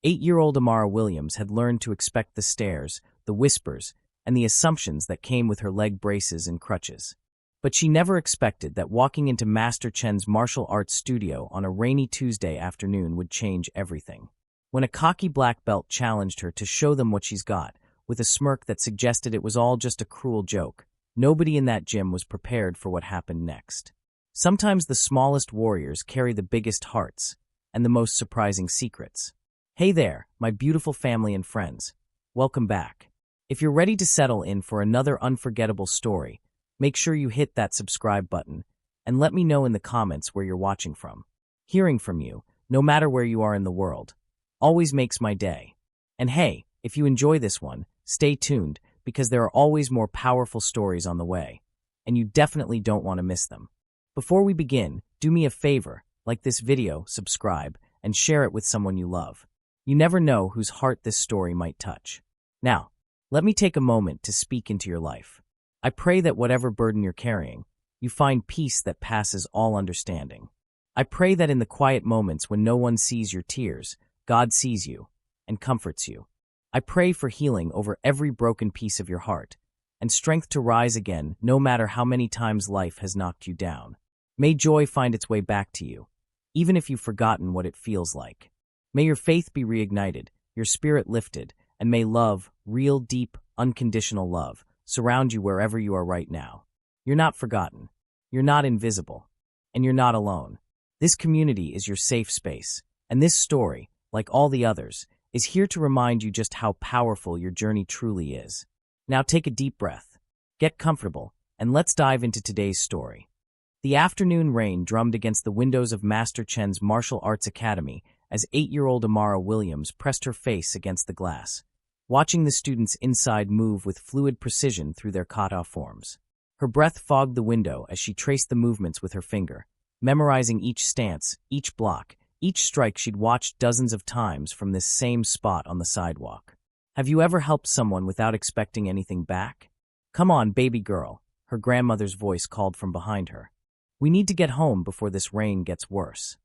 8-year-old Amara Williams had learned to expect the stares, the whispers, and the assumptions that came with her leg braces and crutches. But she never expected that walking into Master Chen's martial arts studio on a rainy Tuesday afternoon would change everything. When a cocky black belt challenged her to show them what she's got, with a smirk that suggested it was all just a cruel joke, nobody in that gym was prepared for what happened next. Sometimes the smallest warriors carry the biggest hearts and the most surprising secrets. Hey there, my beautiful family and friends. Welcome back. If you're ready to settle in for another unforgettable story, make sure you hit that subscribe button and let me know in the comments where you're watching from. Hearing from you, no matter where you are in the world, always makes my day. And hey, if you enjoy this one, stay tuned because there are always more powerful stories on the way, and you definitely don't want to miss them. Before we begin, do me a favor, like this video, subscribe, and share it with someone you love. You never know whose heart this story might touch. Now, let me take a moment to speak into your life. I pray that whatever burden you're carrying, you find peace that passes all understanding. I pray that in the quiet moments when no one sees your tears, God sees you and comforts you. I pray for healing over every broken piece of your heart and strength to rise again no matter how many times life has knocked you down. May joy find its way back to you, even if you've forgotten what it feels like. May your faith be reignited, your spirit lifted, and may love, real, deep, unconditional love, surround you wherever you are right now. You're not forgotten, you're not invisible, and you're not alone. This community is your safe space, and this story, like all the others, is here to remind you just how powerful your journey truly is. Now take a deep breath, get comfortable, and let's dive into today's story. The afternoon rain drummed against the windows of Master Chen's Martial Arts Academy as 8-year-old Amara Williams pressed her face against the glass, watching the students inside move with fluid precision through their kata forms. Her breath fogged the window as she traced the movements with her finger, memorizing each stance, each block, each strike she'd watched dozens of times from this same spot on the sidewalk. Have you ever helped someone without expecting anything back? Come on, baby girl, her grandmother's voice called from behind her. We need to get home before this rain gets worse.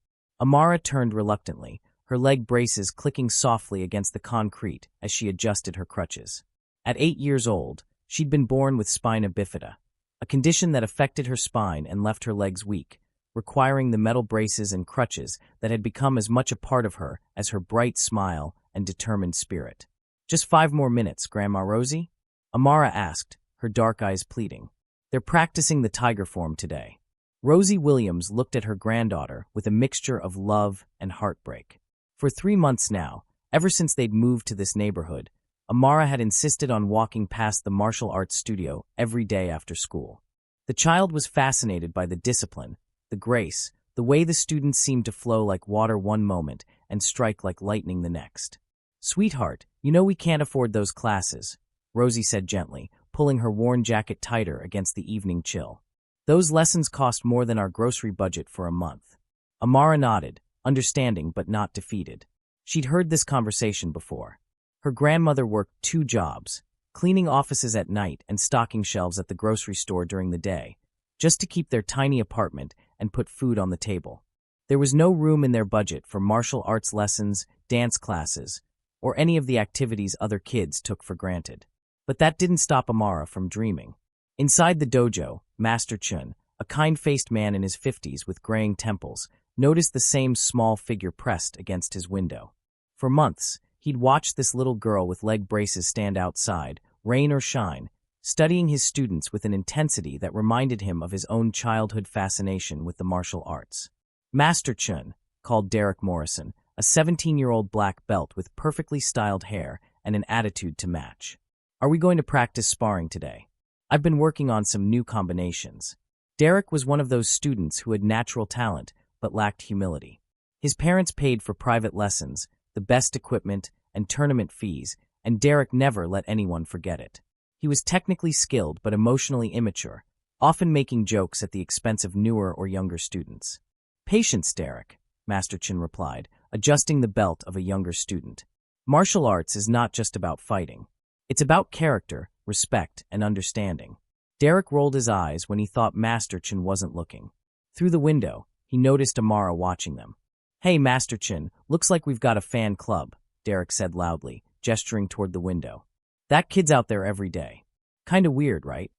Amara turned reluctantly, her leg braces clicking softly against the concrete as she adjusted her crutches. At 8 years old, she'd been born with spina bifida, a condition that affected her spine and left her legs weak, requiring the metal braces and crutches that had become as much a part of her as her bright smile and determined spirit. Just 5 more minutes, Grandma Rosie? Amara asked, her dark eyes pleading. They're practicing the tiger form today. Rosie Williams looked at her granddaughter with a mixture of love and heartbreak. For 3 months now, ever since they'd moved to this neighborhood, Amara had insisted on walking past the martial arts studio every day after school. The child was fascinated by the discipline, the grace, the way the students seemed to flow like water one moment and strike like lightning the next. Sweetheart, you know we can't afford those classes, Rosie said gently, pulling her worn jacket tighter against the evening chill. Those lessons cost more than our grocery budget for a month. Amara nodded, understanding but not defeated. She'd heard this conversation before. Her grandmother worked 2 jobs, cleaning offices at night and stocking shelves at the grocery store during the day, just to keep their tiny apartment and put food on the table. There was no room in their budget for martial arts lessons, dance classes, or any of the activities other kids took for granted. But that didn't stop Amara from dreaming. Inside the dojo, Master Chen, a kind-faced man in his 50s with graying temples, noticed the same small figure pressed against his window. For months, he'd watched this little girl with leg braces stand outside, rain or shine, studying his students with an intensity that reminded him of his own childhood fascination with the martial arts. Master Chen, called Derek Morrison, a 17-year-old black belt with perfectly styled hair and an attitude to match. Are we going to practice sparring today? I've been working on some new combinations. Derek was one of those students who had natural talent but lacked humility. His parents paid for private lessons, the best equipment, and tournament fees, and Derek never let anyone forget it. He was technically skilled but emotionally immature, often making jokes at the expense of newer or younger students. Patience, Derek, Master Chen replied, adjusting the belt of a younger student. Martial arts is not just about fighting. It's about character, respect, and understanding. Derek rolled his eyes when he thought Master Chen wasn't looking. Through the window, he noticed Amara watching them. Hey, Master Chen, looks like we've got a fan club, Derek said loudly, gesturing toward the window. That kid's out there every day. Kinda weird, right?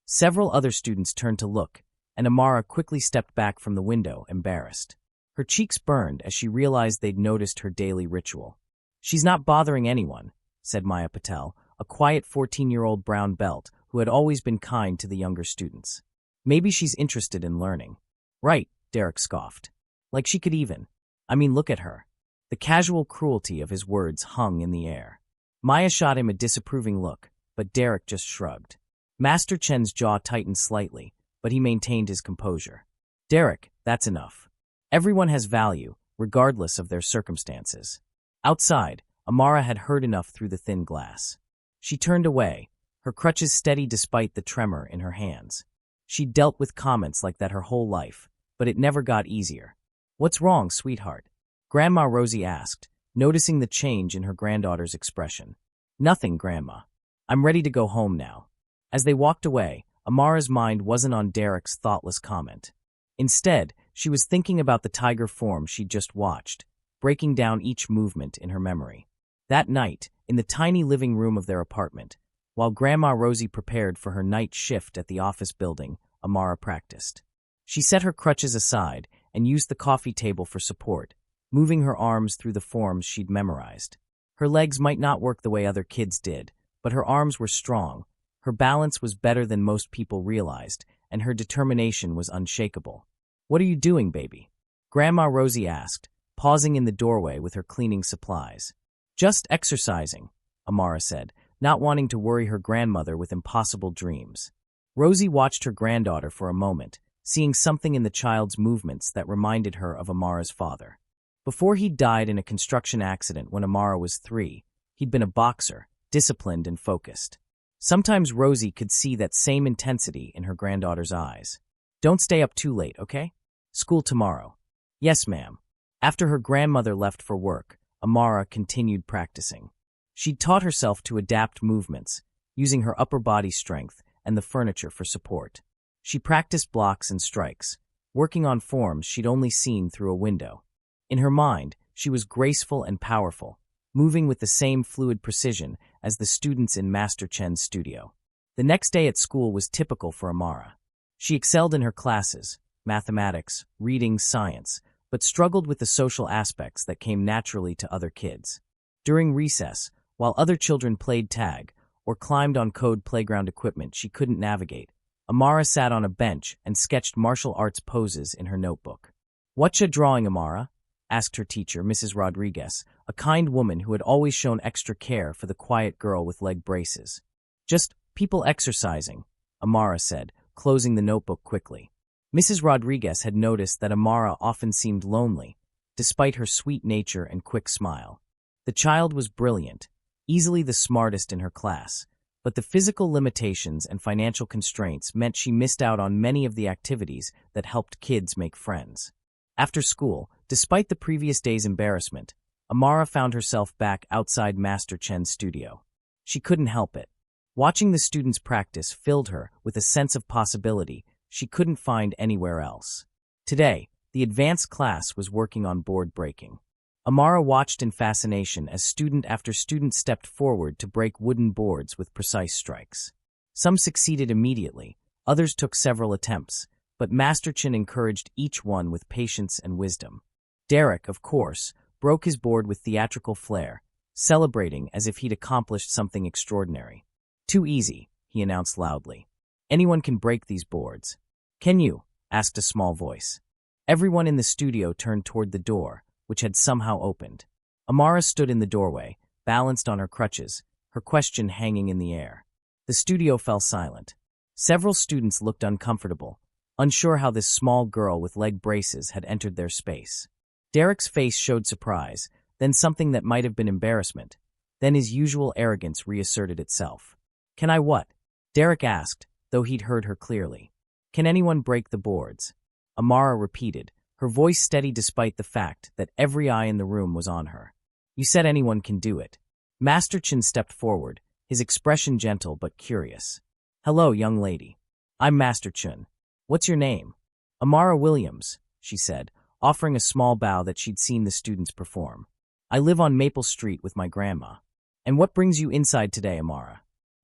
Several other students turned to look, and Amara quickly stepped back from the window, embarrassed. Her cheeks burned as she realized they'd noticed her daily ritual. She's not bothering anyone, said Maya Patel, a quiet 14-year-old brown belt who had always been kind to the younger students. Maybe she's interested in learning. Right, Derek scoffed. Like she could even. I mean, look at her. The casual cruelty of his words hung in the air. Maya shot him a disapproving look, but Derek just shrugged. Master Chen's jaw tightened slightly, but he maintained his composure. Derek, that's enough. Everyone has value, regardless of their circumstances. Outside, Amara had heard enough through the thin glass. She turned away, her crutches steady despite the tremor in her hands. She'd dealt with comments like that her whole life, but it never got easier. What's wrong, sweetheart? Grandma Rosie asked, noticing the change in her granddaughter's expression. Nothing, Grandma. I'm ready to go home now. As they walked away, Amara's mind wasn't on Derek's thoughtless comment. Instead, she was thinking about the tiger form she'd just watched, breaking down each movement in her memory. That night, in the tiny living room of their apartment, while Grandma Rosie prepared for her night shift at the office building, Amara practiced. She set her crutches aside and used the coffee table for support, moving her arms through the forms she'd memorized. Her legs might not work the way other kids did, but her arms were strong, her balance was better than most people realized, and her determination was unshakable. What are you doing, baby? Grandma Rosie asked, pausing in the doorway with her cleaning supplies. Just exercising, Amara said, not wanting to worry her grandmother with impossible dreams. Rosie watched her granddaughter for a moment, seeing something in the child's movements that reminded her of Amara's father. Before he died in a construction accident when Amara was 3, he'd been a boxer, disciplined and focused. Sometimes Rosie could see that same intensity in her granddaughter's eyes. Don't stay up too late, okay? School tomorrow. Yes, ma'am. After her grandmother left for work, Amara continued practicing. She'd taught herself to adapt movements, using her upper body strength and the furniture for support. She practiced blocks and strikes, working on forms she'd only seen through a window. In her mind, she was graceful and powerful, moving with the same fluid precision as the students in Master Chen's studio. The next day at school was typical for Amara. She excelled in her classes, mathematics, reading, science, but struggled with the social aspects that came naturally to other kids. During recess, while other children played tag or climbed on code playground equipment she couldn't navigate, Amara sat on a bench and sketched martial arts poses in her notebook. "Whatcha drawing, Amara?" asked her teacher, Mrs. Rodriguez, a kind woman who had always shown extra care for the quiet girl with leg braces. "Just people exercising," Amara said, closing the notebook quickly. Mrs. Rodriguez had noticed that Amara often seemed lonely, despite her sweet nature and quick smile. The child was brilliant, easily the smartest in her class, but the physical limitations and financial constraints meant she missed out on many of the activities that helped kids make friends. After school, despite the previous day's embarrassment, Amara found herself back outside Master Chen's studio. She couldn't help it. Watching the students practice filled her with a sense of possibility she couldn't find anywhere else. Today, the advanced class was working on board breaking. Amara watched in fascination as student after student stepped forward to break wooden boards with precise strikes. Some succeeded immediately, others took several attempts, but Master Chen encouraged each one with patience and wisdom. Derek, of course, broke his board with theatrical flair, celebrating as if he'd accomplished something extraordinary. "Too easy," he announced loudly. "Anyone can break these boards." "Can you?" asked a small voice. Everyone in the studio turned toward the door, which had somehow opened. Amara stood in the doorway, balanced on her crutches, her question hanging in the air. The studio fell silent. Several students looked uncomfortable, unsure how this small girl with leg braces had entered their space. Derek's face showed surprise, then something that might have been embarrassment. Then his usual arrogance reasserted itself. "Can I what?" Derek asked, though he'd heard her clearly. "Can anyone break the boards?" Amara repeated, her voice steady despite the fact that every eye in the room was on her. "You said anyone can do it." Master Chen stepped forward, his expression gentle but curious. "Hello, young lady. I'm Master Chen. What's your name?" "Amara Williams," she said, offering a small bow that she'd seen the students perform. I live on Maple Street with my grandma. And what brings you inside today, Amara?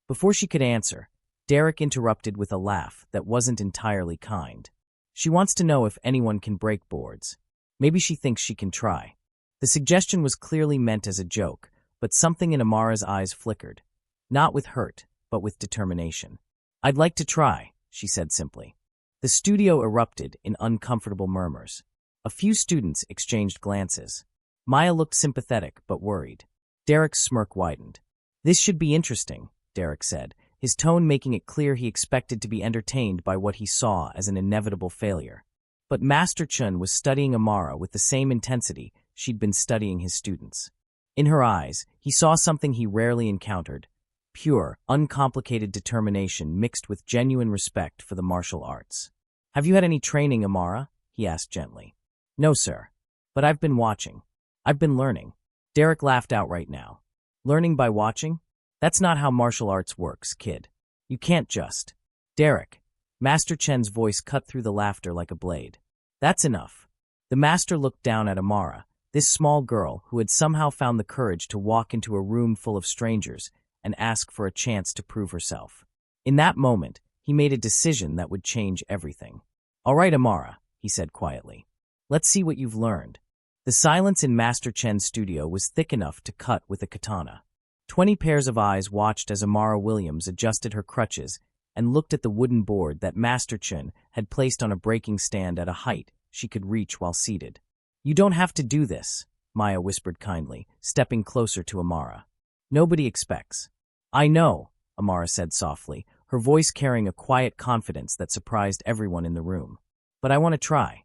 Before she could answer, Derek interrupted with a laugh that wasn't entirely kind. She wants to know if anyone can break boards. Maybe she thinks she can try. The suggestion was clearly meant as a joke, but something in Amara's eyes flickered. Not with hurt, but with determination. I'd like to try, she said simply. The studio erupted in uncomfortable murmurs. A few students exchanged glances. Maya looked sympathetic but worried. Derek's smirk widened. This should be interesting, Derek said, his tone making it clear he expected to be entertained by what he saw as an inevitable failure. But Master Chun was studying Amara with the same intensity she'd been studying his students. In her eyes, he saw something he rarely encountered: pure, uncomplicated determination mixed with genuine respect for the martial arts. Have you had any training, Amara? He asked gently. No, sir. But I've been watching. I've been learning. Derek laughed outright now. Learning by watching? That's not how martial arts works, kid. You can't just. Derek. Master Chen's voice cut through the laughter like a blade. That's enough. The master looked down at Amara, this small girl who had somehow found the courage to walk into a room full of strangers and ask for a chance to prove herself. In that moment, he made a decision that would change everything. All right, Amara, he said quietly. Let's see what you've learned. The silence in Master Chen's studio was thick enough to cut with a katana. 20 pairs of eyes watched as Amara Williams adjusted her crutches and looked at the wooden board that Master Chen had placed on a breaking stand at a height she could reach while seated. You don't have to do this, Maya whispered kindly, stepping closer to Amara. Nobody expects. I know, Amara said softly, her voice carrying a quiet confidence that surprised everyone in the room. But I want to try.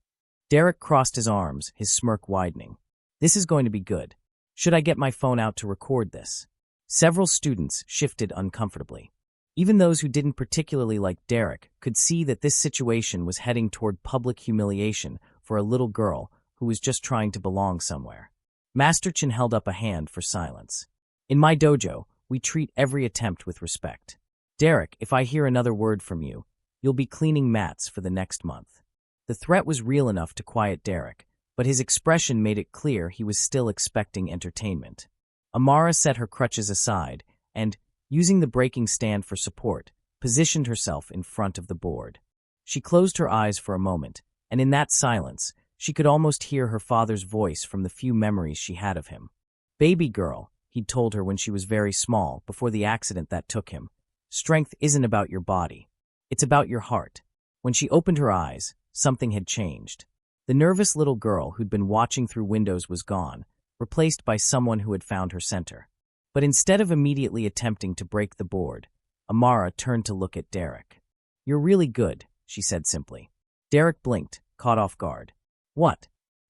Derek crossed his arms, his smirk widening. This is going to be good. Should I get my phone out to record this? Several students shifted uncomfortably. Even those who didn't particularly like Derek could see that this situation was heading toward public humiliation for a little girl who was just trying to belong somewhere. Master Chen held up a hand for silence. In my dojo, we treat every attempt with respect. Derek, if I hear another word from you, you'll be cleaning mats for the next month. The threat was real enough to quiet Derek, but his expression made it clear he was still expecting entertainment. Amara set her crutches aside and, using the breaking stand for support, positioned herself in front of the board. She closed her eyes for a moment, and in that silence, she could almost hear her father's voice from the few memories she had of him. Baby girl, he'd told her when she was very small, before the accident that took him. Strength isn't about your body. It's about your heart. When she opened her eyes, something had changed. The nervous little girl who'd been watching through windows was gone, replaced by someone who had found her center. But instead of immediately attempting to break the board, Amara turned to look at Derek. You're really good, she said simply. Derek blinked, caught off guard. What?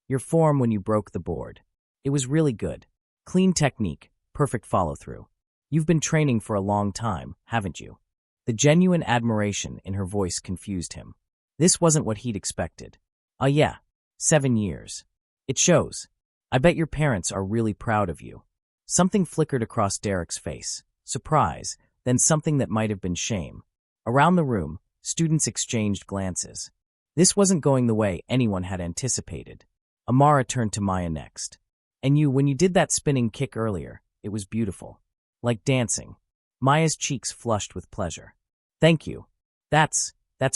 Your form when you broke the board. It was really good. Clean technique, perfect follow-through. You've been training for a long time, haven't you? The genuine admiration in her voice confused him. This wasn't what he'd expected. Yeah, 7 years. It shows. I bet your parents are really proud of you. Something flickered across Derek's face. Surprise, then something that might have been shame. Around the room, students exchanged glances. This wasn't going the way anyone had anticipated. Amara turned to Maya next. And you, when you did that spinning kick earlier, it was beautiful. Like dancing. Maya's cheeks flushed with pleasure. Thank you. That's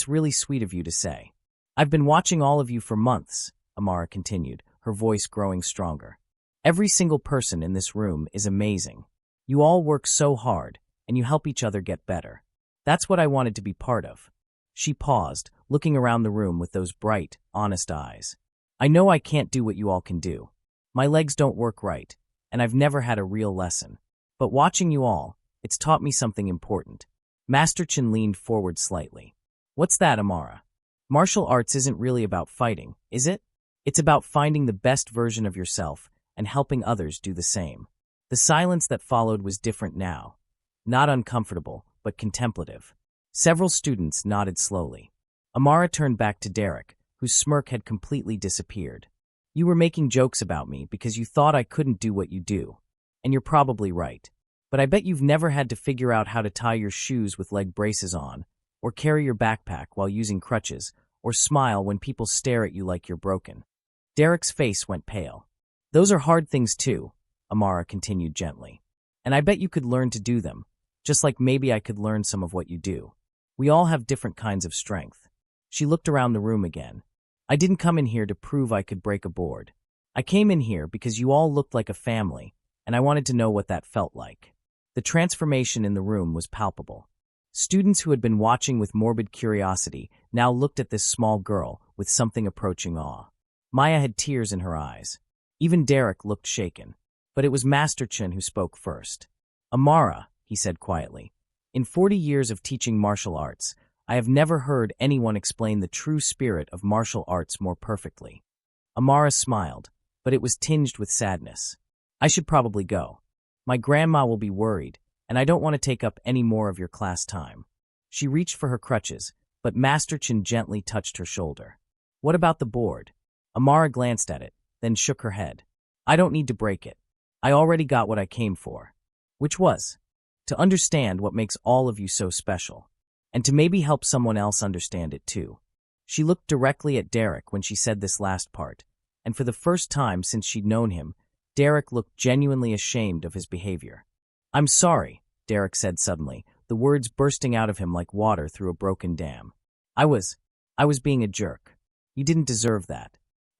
really sweet of you to say. I've been watching all of you for months, Amara continued, her voice growing stronger. Every single person in this room is amazing. You all work so hard, and you help each other get better. That's what I wanted to be part of. She paused, looking around the room with those bright, honest eyes. I know I can't do what you all can do. My legs don't work right, and I've never had a real lesson. But watching you all, it's taught me something important. Master Chen leaned forward slightly. What's that, Amara? Martial arts isn't really about fighting, is it? It's about finding the best version of yourself and helping others do the same. The silence that followed was different now. Not uncomfortable, but contemplative. Several students nodded slowly. Amara turned back to Derek, whose smirk had completely disappeared. You were making jokes about me because you thought I couldn't do what you do. And you're probably right. But I bet you've never had to figure out how to tie your shoes with leg braces on, or carry your backpack while using crutches, or smile when people stare at you like you're broken. Derek's face went pale. Those are hard things too, Amara continued gently. And I bet you could learn to do them, just like maybe I could learn some of what you do. We all have different kinds of strength. She looked around the room again. I didn't come in here to prove I could break a board. I came in here because you all looked like a family, and I wanted to know what that felt like. The transformation in the room was palpable. Students who had been watching with morbid curiosity now looked at this small girl with something approaching awe. Maya had tears in her eyes. Even Derek looked shaken. But it was Master Chen who spoke first. Amara, he said quietly, in 40 years of teaching martial arts, I have never heard anyone explain the true spirit of martial arts more perfectly. Amara smiled, but it was tinged with sadness. I should probably go. My grandma will be worried, and I don't want to take up any more of your class time. She reached for her crutches, but Master Chen gently touched her shoulder. What about the board? Amara glanced at it, then shook her head. I don't need to break it. I already got what I came for. Which was? To understand what makes all of you so special. And to maybe help someone else understand it too. She looked directly at Derek when she said this last part, and for the first time since she'd known him, Derek looked genuinely ashamed of his behavior. I'm sorry, Derek said suddenly, the words bursting out of him like water through a broken dam. I was being a jerk. You didn't deserve that.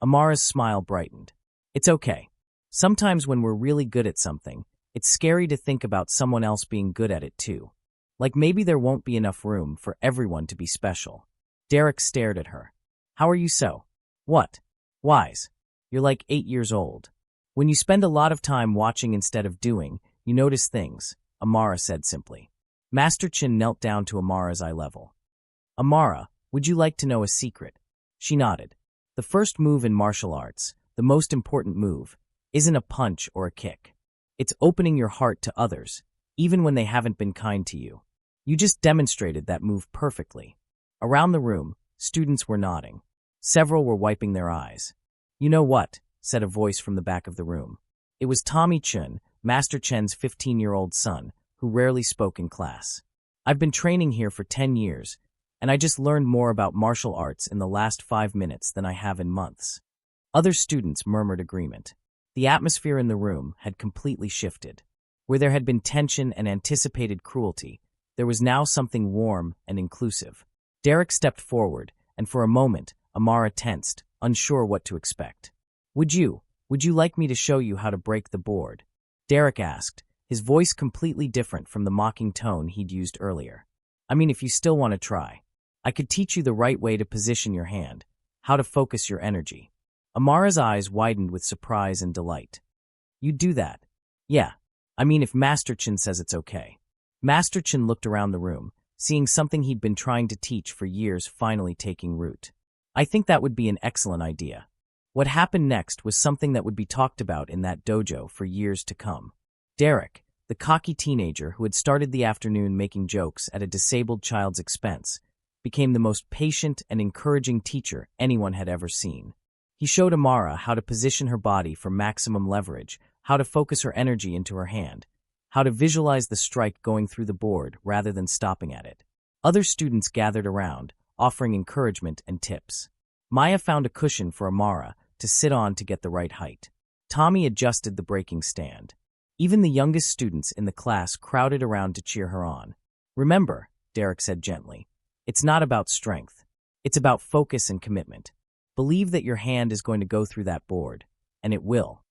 Amara's smile brightened. It's okay. Sometimes when we're really good at something, it's scary to think about someone else being good at it too. Like maybe there won't be enough room for everyone to be special. Derek stared at her. How are you so? What? Wise. You're like 8 years old. When you spend a lot of time watching instead of doing, you notice things, Amara said simply. Master Chen knelt down to Amara's eye level. Amara, would you like to know a secret? She nodded. The first move in martial arts, the most important move, isn't a punch or a kick. It's opening your heart to others, even when they haven't been kind to you. You just demonstrated that move perfectly. Around the room, students were nodding. Several were wiping their eyes. You know what? Said a voice from the back of the room. It was Tommy Chun, Master Chen's 15-year-old son, who rarely spoke in class. I've been training here for 10 years, and I just learned more about martial arts in the last 5 minutes than I have in months. Other students murmured agreement. The atmosphere in the room had completely shifted. Where there had been tension and anticipated cruelty, there was now something warm and inclusive. Derek stepped forward, and for a moment, Amara tensed, unsure what to expect. Would you like me to show you how to break the board? Derek asked, his voice completely different from the mocking tone he'd used earlier. I mean, if you still want to try. I could teach you the right way to position your hand, how to focus your energy. Amara's eyes widened with surprise and delight. You'd do that? Yeah. I mean, if Master Chen says it's okay. Master Chen looked around the room, seeing something he'd been trying to teach for years finally taking root. I think that would be an excellent idea. What happened next was something that would be talked about in that dojo for years to come. Derek, the cocky teenager who had started the afternoon making jokes at a disabled child's expense, became the most patient and encouraging teacher anyone had ever seen. He showed Amara how to position her body for maximum leverage, how to focus her energy into her hand, how to visualize the strike going through the board rather than stopping at it. Other students gathered around, offering encouragement and tips. Maya found a cushion for Amara to sit on to get the right height. Tommy adjusted the breaking stand. Even the youngest students in the class crowded around to cheer her on. Remember, Derek said gently, it's not about strength. It's about focus and commitment. Believe that your hand is going to go through that board, and it will.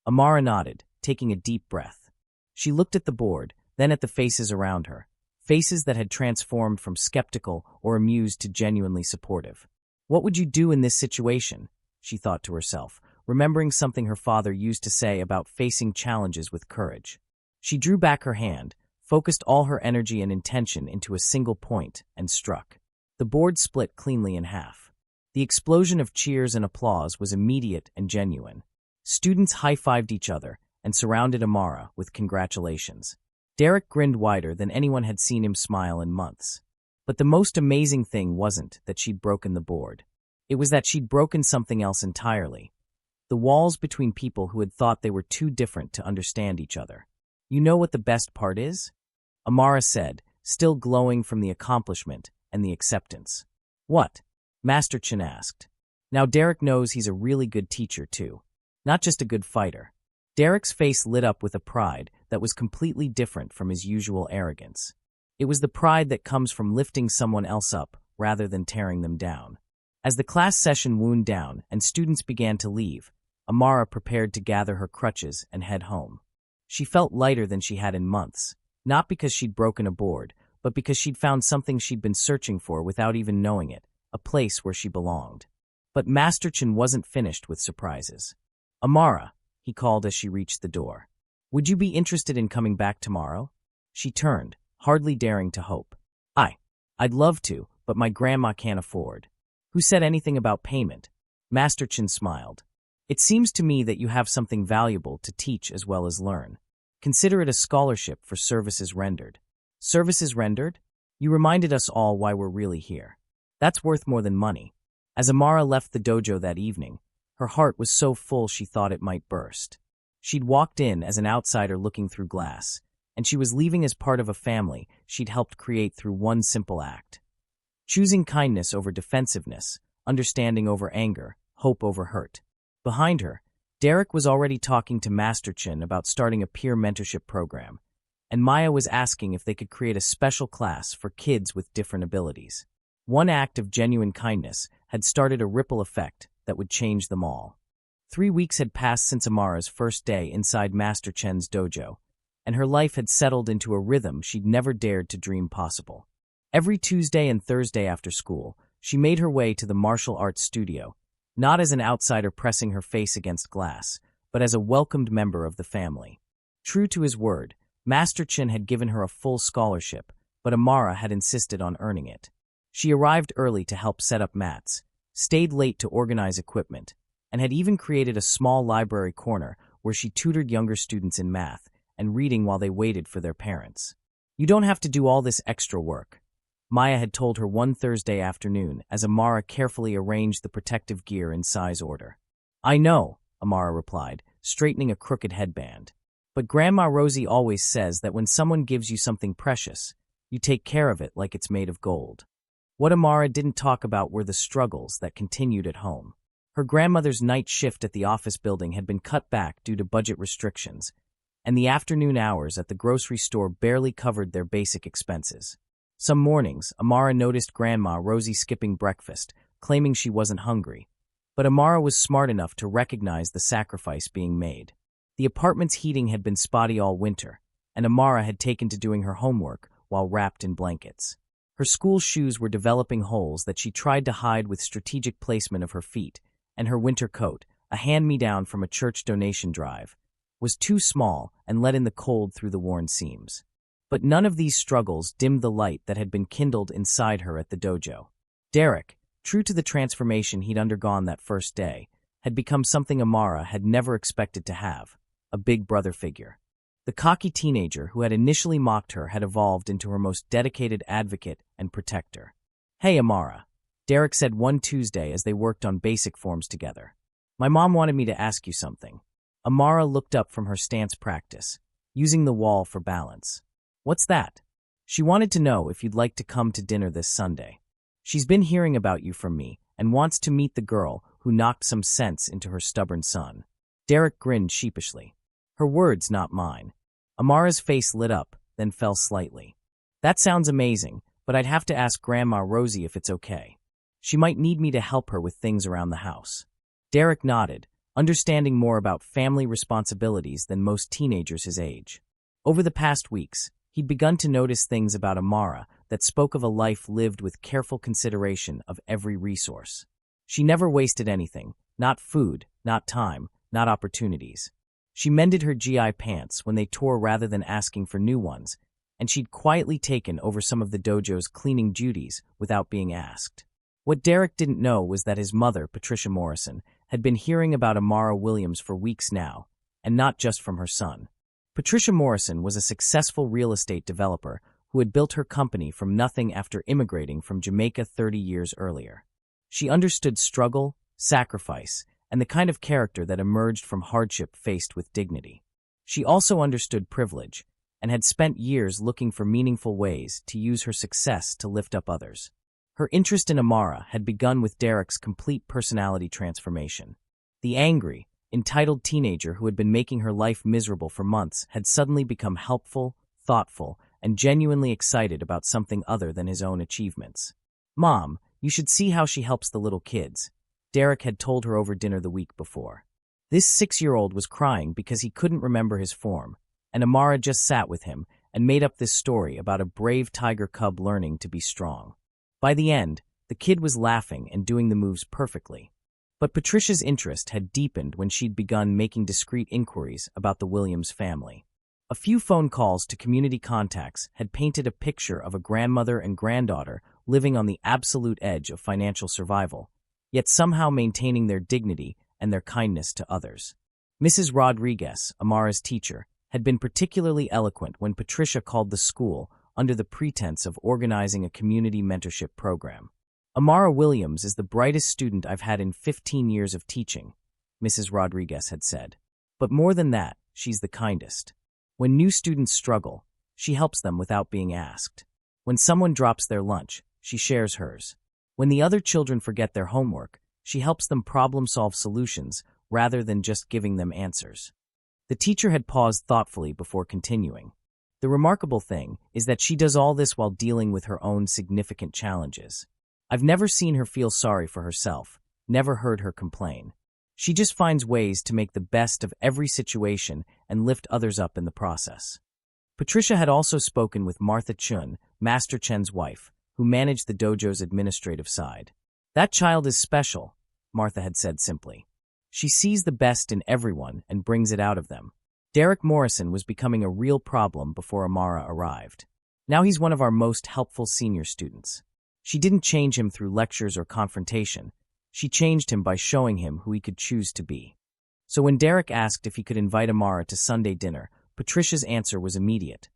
Amara nodded, taking a deep breath. She looked at the board, then at the faces around her, faces that had transformed from skeptical or amused to genuinely supportive. What would you do in this situation? She thought to herself, remembering something her father used to say about facing challenges with courage. She drew back her hand, focused all her energy and intention into a single point, and struck. The board split cleanly in half. The explosion of cheers and applause was immediate and genuine. Students high-fived each other and surrounded Amara with congratulations. Derek grinned wider than anyone had seen him smile in months. But the most amazing thing wasn't that she'd broken the board. It was that she'd broken something else entirely. The walls between people who had thought they were too different to understand each other. You know what the best part is? Amara said, still glowing from the accomplishment and the acceptance. What? Master Chen asked. Now Derek knows he's a really good teacher too. Not just a good fighter. Derek's face lit up with a pride that was completely different from his usual arrogance. It was the pride that comes from lifting someone else up rather than tearing them down. As the class session wound down and students began to leave, Amara prepared to gather her crutches and head home. She felt lighter than she had in months, not because she'd broken a board, but because she'd found something she'd been searching for without even knowing it, a place where she belonged. But Master Chin wasn't finished with surprises. "Amara," he called as she reached the door. "Would you be interested in coming back tomorrow?" She turned, hardly daring to hope. I'd love to, but my grandma can't afford." "Who said anything about payment?" Master Chin smiled. "It seems to me that you have something valuable to teach as well as learn. Consider it a scholarship for services rendered." "Services rendered?" "You reminded us all why we're really here. That's worth more than money." As Amara left the dojo that evening, her heart was so full she thought it might burst. She'd walked in as an outsider looking through glass, and she was leaving as part of a family she'd helped create through one simple act. Choosing kindness over defensiveness, understanding over anger, hope over hurt. Behind her, Derek was already talking to Master Chin about starting a peer mentorship program, and Maya was asking if they could create a special class for kids with different abilities. One act of genuine kindness had started a ripple effect that would change them all. 3 weeks had passed since Amara's first day inside Master Chen's dojo, and her life had settled into a rhythm she'd never dared to dream possible. Every Tuesday and Thursday after school, she made her way to the martial arts studio, not as an outsider pressing her face against glass, but as a welcomed member of the family. True to his word, Master Chin had given her a full scholarship, but Amara had insisted on earning it. She arrived early to help set up mats, stayed late to organize equipment, and had even created a small library corner where she tutored younger students in math and reading while they waited for their parents. "You don't have to do all this extra work," Maya had told her one Thursday afternoon as Amara carefully arranged the protective gear in size order. "I know," Amara replied, straightening a crooked headband. "But Grandma Rosie always says that when someone gives you something precious, you take care of it like it's made of gold." What Amara didn't talk about were the struggles that continued at home. Her grandmother's night shift at the office building had been cut back due to budget restrictions, and the afternoon hours at the grocery store barely covered their basic expenses. Some mornings, Amara noticed Grandma Rosie skipping breakfast, claiming she wasn't hungry. But Amara was smart enough to recognize the sacrifice being made. The apartment's heating had been spotty all winter, and Amara had taken to doing her homework while wrapped in blankets. Her school shoes were developing holes that she tried to hide with strategic placement of her feet, and her winter coat, a hand-me-down from a church donation drive, was too small and let in the cold through the worn seams. But none of these struggles dimmed the light that had been kindled inside her at the dojo. Derek, true to the transformation he'd undergone that first day, had become something Amara had never expected to have, a big brother figure. The cocky teenager who had initially mocked her had evolved into her most dedicated advocate and protector. "Hey, Amara," Derek said one Tuesday as they worked on basic forms together. "My mom wanted me to ask you something." Amara looked up from her stance practice, using the wall for balance. "What's that?" "She wanted to know if you'd like to come to dinner this Sunday. She's been hearing about you from me and wants to meet the girl who knocked some sense into her stubborn son." Derek grinned sheepishly. Her words, not mine. Amara's face lit up, then fell slightly. "That sounds amazing, but I'd have to ask Grandma Rosie if it's okay. She might need me to help her with things around the house." Derek nodded, understanding more about family responsibilities than most teenagers his age. Over the past weeks, he'd begun to notice things about Amara that spoke of a life lived with careful consideration of every resource. She never wasted anything, not food, not time, not opportunities. She mended her GI pants when they tore rather than asking for new ones, and she'd quietly taken over some of the dojo's cleaning duties without being asked. What Derek didn't know was that his mother, Patricia Morrison, had been hearing about Amara Williams for weeks now, and not just from her son. Patricia Morrison was a successful real estate developer who had built her company from nothing after immigrating from Jamaica 30 years earlier. She understood struggle, sacrifice, and the kind of character that emerged from hardship faced with dignity. She also understood privilege, and had spent years looking for meaningful ways to use her success to lift up others. Her interest in Amara had begun with Derek's complete personality transformation. The angry, entitled teenager who had been making her life miserable for months, had suddenly become helpful, thoughtful, and genuinely excited about something other than his own achievements. "Mom, you should see how she helps the little kids," Derek had told her over dinner the week before. This 6-year-old was crying because he couldn't remember his form, and Amara just sat with him and made up this story about a brave tiger cub learning to be strong. By the end, the kid was laughing and doing the moves perfectly. But Patricia's interest had deepened when she'd begun making discreet inquiries about the Williams family. A few phone calls to community contacts had painted a picture of a grandmother and granddaughter living on the absolute edge of financial survival, yet somehow maintaining their dignity and their kindness to others. Mrs. Rodriguez, Amara's teacher, had been particularly eloquent when Patricia called the school under the pretense of organizing a community mentorship program. "Amara Williams is the brightest student I've had in 15 years of teaching," Mrs. Rodriguez had said. "But more than that, she's the kindest. When new students struggle, she helps them without being asked. When someone drops their lunch, she shares hers. When the other children forget their homework, she helps them problem-solve solutions rather than just giving them answers." The teacher had paused thoughtfully before continuing. "The remarkable thing is that she does all this while dealing with her own significant challenges. I've never seen her feel sorry for herself, never heard her complain. She just finds ways to make the best of every situation and lift others up in the process." Patricia had also spoken with Martha Chun, Master Chen's wife, who managed the dojo's administrative side. "That child is special," Martha had said simply. "She sees the best in everyone and brings it out of them." Derek Morrison was becoming a real problem before Amara arrived. Now he's one of our most helpful senior students. She didn't change him through lectures or confrontation. She changed him by showing him who he could choose to be. So when Derek asked if he could invite Amara to Sunday dinner, Patricia's answer was immediate.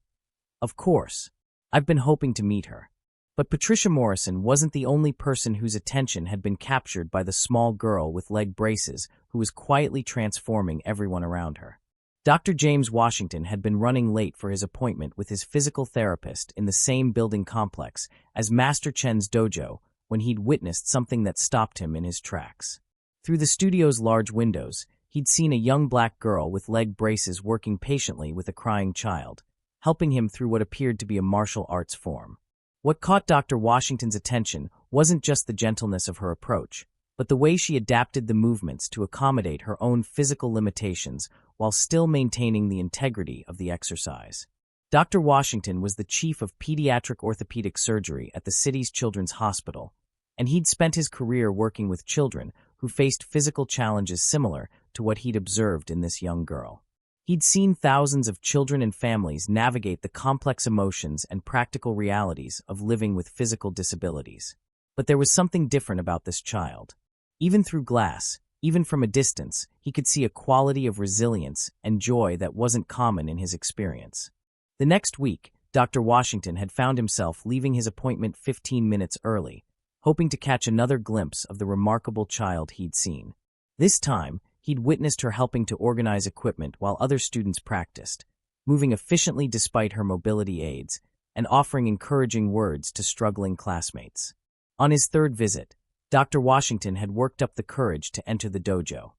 "Of course. I've been hoping to meet her." But Patricia Morrison wasn't the only person whose attention had been captured by the small girl with leg braces who was quietly transforming everyone around her. Dr. James Washington had been running late for his appointment with his physical therapist in the same building complex as Master Chen's dojo when he'd witnessed something that stopped him in his tracks. Through the studio's large windows, he'd seen a young black girl with leg braces working patiently with a crying child, helping him through what appeared to be a martial arts form. What caught Dr. Washington's attention wasn't just the gentleness of her approach, but the way she adapted the movements to accommodate her own physical limitations while still maintaining the integrity of the exercise. Dr. Washington was the chief of pediatric orthopedic surgery at the city's children's hospital, and he'd spent his career working with children who faced physical challenges similar to what he'd observed in this young girl. He'd seen thousands of children and families navigate the complex emotions and practical realities of living with physical disabilities. But there was something different about this child. Even through glass, even from a distance, he could see a quality of resilience and joy that wasn't common in his experience. The next week, Dr. Washington had found himself leaving his appointment 15 minutes early, hoping to catch another glimpse of the remarkable child he'd seen. This time, he'd witnessed her helping to organize equipment while other students practiced, moving efficiently despite her mobility aids, and offering encouraging words to struggling classmates. On his third visit, Dr. Washington had worked up the courage to enter the dojo.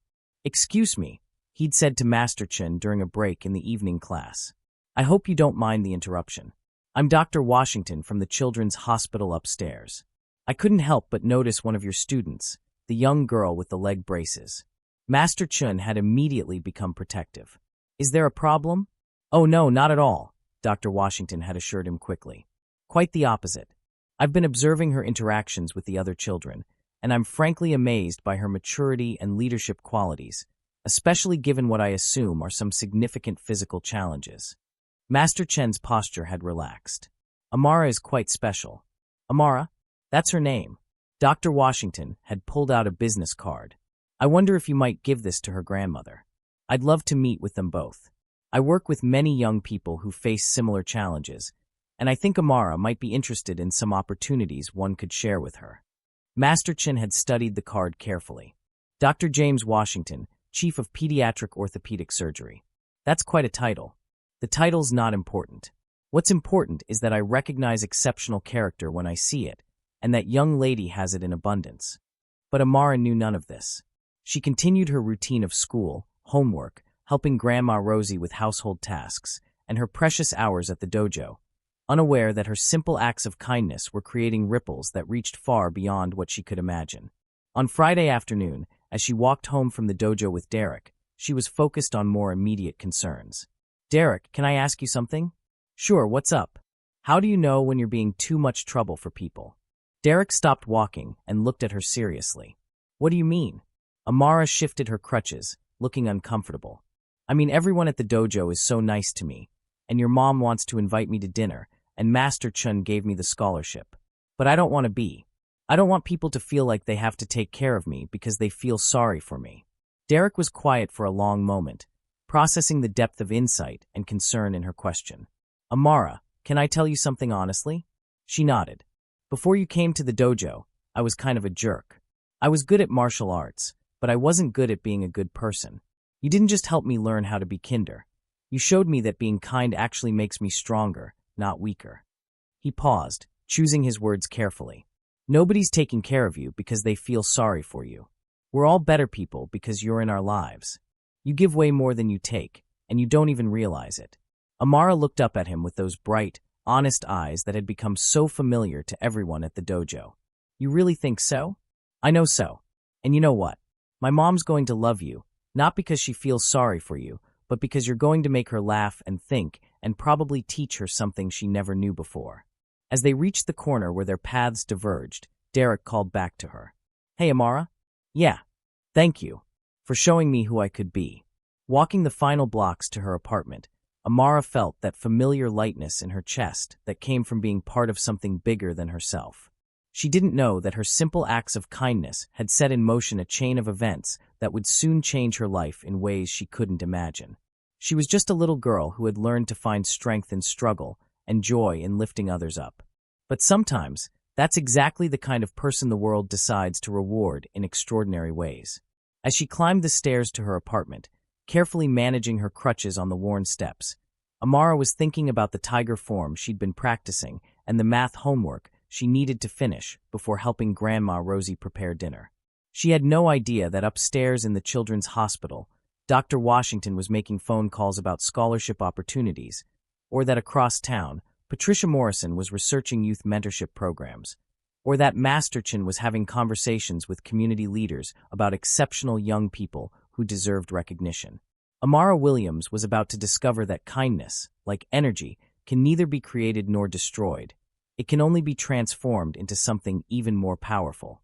"Excuse me," he'd said to Master Chen during a break in the evening class. "I hope you don't mind the interruption. I'm Dr. Washington from the children's hospital upstairs. I couldn't help but notice one of your students, the young girl with the leg braces." Master Chun had immediately become protective. "Is there a problem?" "Oh no, not at all," Dr. Washington had assured him quickly. "Quite the opposite. I've been observing her interactions with the other children, and I'm frankly amazed by her maturity and leadership qualities, especially given what I assume are some significant physical challenges." Master Chen's posture had relaxed. "Amara is quite special." "Amara? That's her name." Dr. Washington had pulled out a business card. "I wonder if you might give this to her grandmother. I'd love to meet with them both. I work with many young people who face similar challenges, and I think Amara might be interested in some opportunities one could share with her." Master Chen had studied the card carefully. Dr. James Washington, Chief of Pediatric Orthopedic Surgery. That's quite a title. The title's not important. What's important is that I recognize exceptional character when I see it, and that young lady has it in abundance. But Amara knew none of this. She continued her routine of school, homework, helping Grandma Rosie with household tasks, and her precious hours at the dojo, unaware that her simple acts of kindness were creating ripples that reached far beyond what she could imagine. On Friday afternoon, as she walked home from the dojo with Derek, she was focused on more immediate concerns. "Derek, can I ask you something?" "Sure, what's up?" "How do you know when you're being too much trouble for people?" Derek stopped walking and looked at her seriously. "What do you mean?" Amara shifted her crutches, looking uncomfortable. "I mean, everyone at the dojo is so nice to me, and your mom wants to invite me to dinner, and Master Chun gave me the scholarship. But I don't want to be. I don't want people to feel like they have to take care of me because they feel sorry for me." Derek was quiet for a long moment, processing the depth of insight and concern in her question. "Amara, can I tell you something honestly?" She nodded. "Before you came to the dojo, I was kind of a jerk. I was good at martial arts, but I wasn't good at being a good person. You didn't just help me learn how to be kinder. You showed me that being kind actually makes me stronger, not weaker." He paused, choosing his words carefully. "Nobody's taking care of you because they feel sorry for you. We're all better people because you're in our lives. You give way more than you take, and you don't even realize it." Amara looked up at him with those bright, honest eyes that had become so familiar to everyone at the dojo. "You really think so?" "I know so. And you know what? My mom's going to love you, not because she feels sorry for you, but because you're going to make her laugh and think and probably teach her something she never knew before." As they reached the corner where their paths diverged, Derek called back to her. "Hey, Amara?" "Yeah. Thank you for showing me who I could be." Walking the final blocks to her apartment, Amara felt that familiar lightness in her chest that came from being part of something bigger than herself. She didn't know that her simple acts of kindness had set in motion a chain of events that would soon change her life in ways she couldn't imagine. She was just a little girl who had learned to find strength in struggle and joy in lifting others up. But sometimes, that's exactly the kind of person the world decides to reward in extraordinary ways. As she climbed the stairs to her apartment, carefully managing her crutches on the worn steps, Amara was thinking about the tiger form she'd been practicing and the math homework she needed to finish before helping Grandma Rosie prepare dinner. She had no idea that upstairs in the children's hospital, Dr. Washington was making phone calls about scholarship opportunities, or that across town, Patricia Morrison was researching youth mentorship programs, or that Master Chin was having conversations with community leaders about exceptional young people who deserved recognition. Amara Williams was about to discover that kindness, like energy, can neither be created nor destroyed. It can only be transformed into something even more powerful.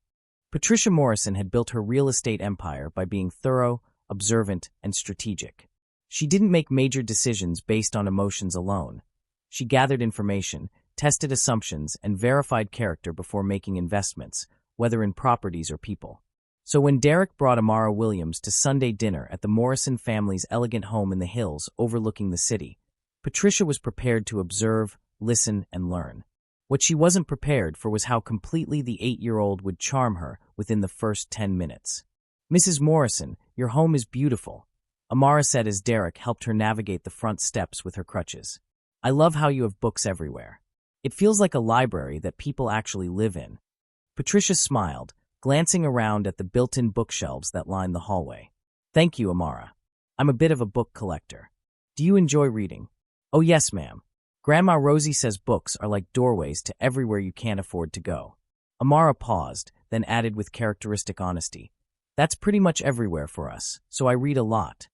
Patricia Morrison had built her real estate empire by being thorough, observant, and strategic. She didn't make major decisions based on emotions alone. She gathered information, tested assumptions, and verified character before making investments, whether in properties or people. So when Derek brought Amara Williams to Sunday dinner at the Morrison family's elegant home in the hills overlooking the city, Patricia was prepared to observe, listen, and learn. What she wasn't prepared for was how completely the 8-year-old would charm her within the first 10 minutes. "Mrs. Morrison, your home is beautiful," Amara said as Derek helped her navigate the front steps with her crutches. "I love how you have books everywhere. It feels like a library that people actually live in." Patricia smiled, glancing around at the built-in bookshelves that lined the hallway. "Thank you, Amara. I'm a bit of a book collector. Do you enjoy reading?" "Oh yes, ma'am. Grandma Rosie says books are like doorways to everywhere you can't afford to go." Amara paused, then added with characteristic honesty, "That's pretty much everywhere for us, so I read a lot."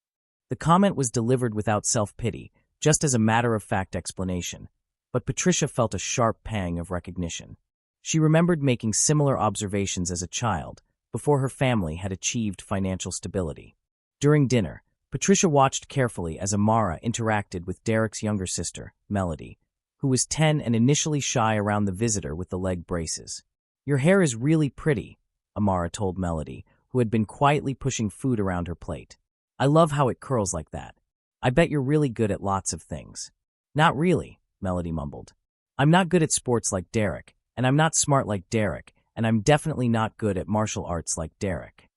The comment was delivered without self-pity, just as a matter-of-fact explanation, but Patricia felt a sharp pang of recognition. She remembered making similar observations as a child, before her family had achieved financial stability. During dinner, Patricia watched carefully as Amara interacted with Derek's younger sister, Melody, who was 10 and initially shy around the visitor with the leg braces. "Your hair is really pretty," Amara told Melody, who had been quietly pushing food around her plate. "I love how it curls like that. I bet you're really good at lots of things." "Not really," Melody mumbled. "I'm not good at sports like Derek, and I'm not smart like Derek, and I'm definitely not good at martial arts like Derek."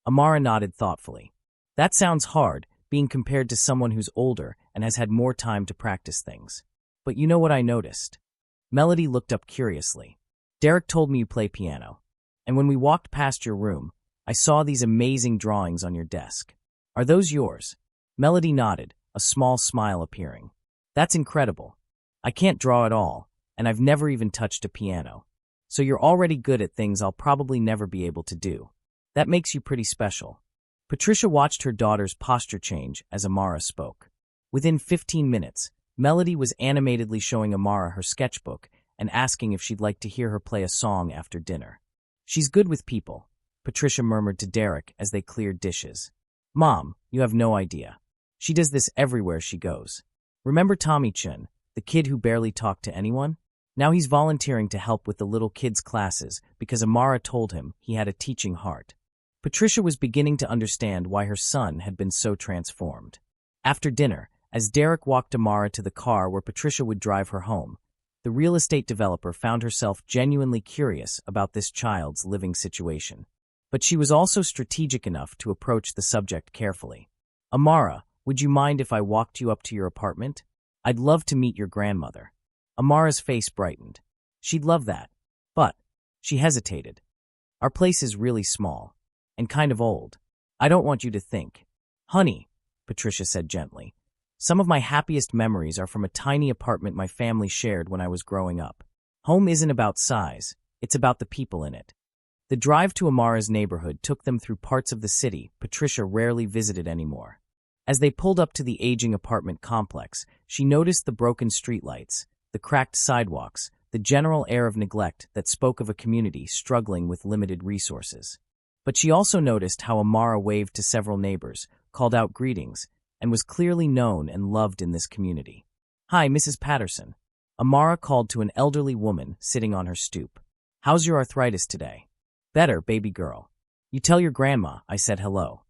Amara nodded thoughtfully. "That sounds hard, being compared to someone who's older and has had more time to practice things. But you know what I noticed?" Melody looked up curiously. "Derek told me you play piano. And when we walked past your room, I saw these amazing drawings on your desk. Are those yours? Melody nodded, a small smile appearing. That's incredible. I can't draw at all, and I've never even touched a piano. So you're already good at things I'll probably never be able to do. That makes you pretty special. Patricia watched her daughter's posture change as Amara spoke. Within 15 minutes, Melody was animatedly showing Amara her sketchbook and asking if she'd like to hear her play a song after dinner. She's good with people, Patricia murmured to Derek as they cleared dishes. Mom, you have no idea. She does this everywhere she goes. Remember Tommy Chun, the kid who barely talked to anyone? Now he's volunteering to help with the little kids' classes because Amara told him he had a teaching heart. Patricia was beginning to understand why her son had been so transformed. After dinner, as Derek walked Amara to the car where Patricia would drive her home, the real estate developer found herself genuinely curious about this child's living situation. But she was also strategic enough to approach the subject carefully. Amara, would you mind if I walked you up to your apartment? I'd love to meet your grandmother. Amara's face brightened. She'd love that. But she hesitated. Our place is really small and kind of old. I don't want you to think. Honey, Patricia said gently, some of my happiest memories are from a tiny apartment my family shared when I was growing up. Home isn't about size, it's about the people in it. The drive to Amara's neighborhood took them through parts of the city Patricia rarely visited anymore. As they pulled up to the aging apartment complex, she noticed the broken streetlights, the cracked sidewalks, the general air of neglect that spoke of a community struggling with limited resources. But she also noticed how Amara waved to several neighbors, called out greetings, and was clearly known and loved in this community. Hi, Mrs. Patterson. Amara called to an elderly woman sitting on her stoop. How's your arthritis today? Better, baby girl. You tell your grandma I said hello.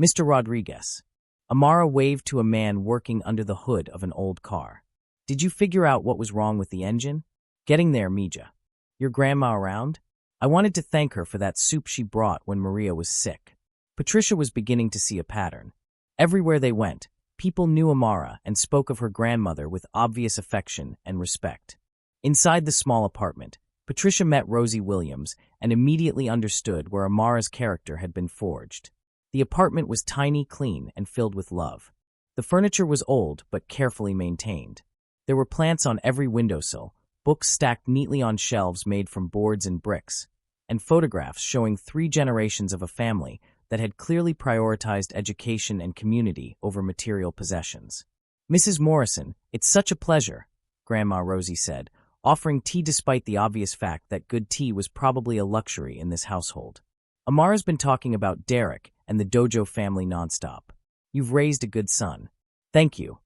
Mr. Rodriguez. Amara waved to a man working under the hood of an old car. Did you figure out what was wrong with the engine? Getting there, Mija. Your grandma around? I wanted to thank her for that soup she brought when Maria was sick. Patricia was beginning to see a pattern. Everywhere they went, people knew Amara and spoke of her grandmother with obvious affection and respect. Inside the small apartment, Patricia met Rosie Williams and immediately understood where Amara's character had been forged. The apartment was tiny, clean, and filled with love. The furniture was old but carefully maintained. There were plants on every windowsill, books stacked neatly on shelves made from boards and bricks, and photographs showing 3 generations of a family that had clearly prioritized education and community over material possessions. Mrs. Morrison, it's such a pleasure, Grandma Rosie said, offering tea despite the obvious fact that good tea was probably a luxury in this household. Amara's been talking about Derek and the Dojo family nonstop. You've raised a good son. Thank you.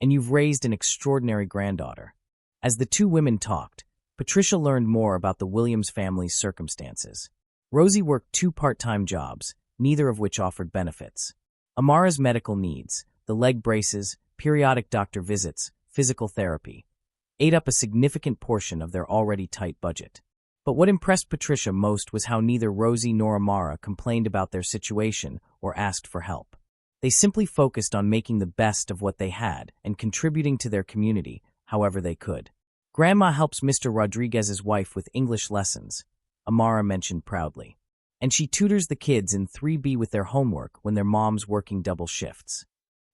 And you've raised an extraordinary granddaughter. As the 2 women talked, Patricia learned more about the Williams family's circumstances. Rosie worked 2 part-time jobs, neither of which offered benefits. Amara's medical needs, the leg braces, periodic doctor visits, physical therapy, ate up a significant portion of their already tight budget. But what impressed Patricia most was how neither Rosie nor Amara complained about their situation or asked for help. They simply focused on making the best of what they had and contributing to their community however they could. Grandma helps Mr. Rodriguez's wife with English lessons, Amara mentioned proudly. And she tutors the kids in 3B with their homework when their mom's working double shifts.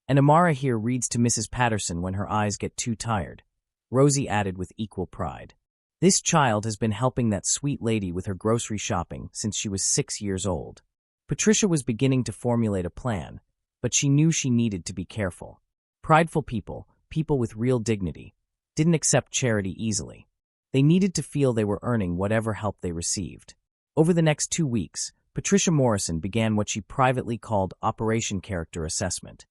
And Amara here reads to Mrs. Patterson when her eyes get too tired, Rosie added with equal pride. This child has been helping that sweet lady with her grocery shopping since she was 6 years old. Patricia was beginning to formulate a plan, but she knew she needed to be careful. Prideful people, people with real dignity, didn't accept charity easily. They needed to feel they were earning whatever help they received. Over the next 2 weeks, Patricia Morrison began what she privately called Operation Character Assessment.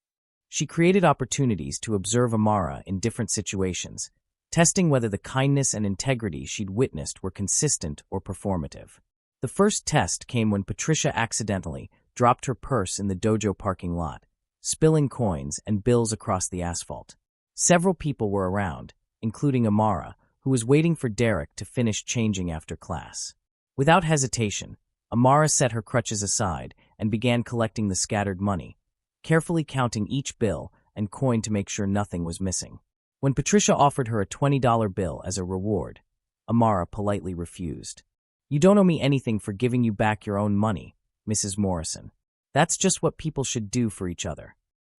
She created opportunities to observe Amara in different situations, testing whether the kindness and integrity she'd witnessed were consistent or performative. The first test came when Patricia accidentally dropped her purse in the dojo parking lot, spilling coins and bills across the asphalt. Several people were around, including Amara, who was waiting for Derek to finish changing after class. Without hesitation, Amara set her crutches aside and began collecting the scattered money, carefully counting each bill and coin to make sure nothing was missing. When Patricia offered her a $20 bill as a reward, Amara politely refused. You don't owe me anything for giving you back your own money, Mrs. Morrison. That's just what people should do for each other.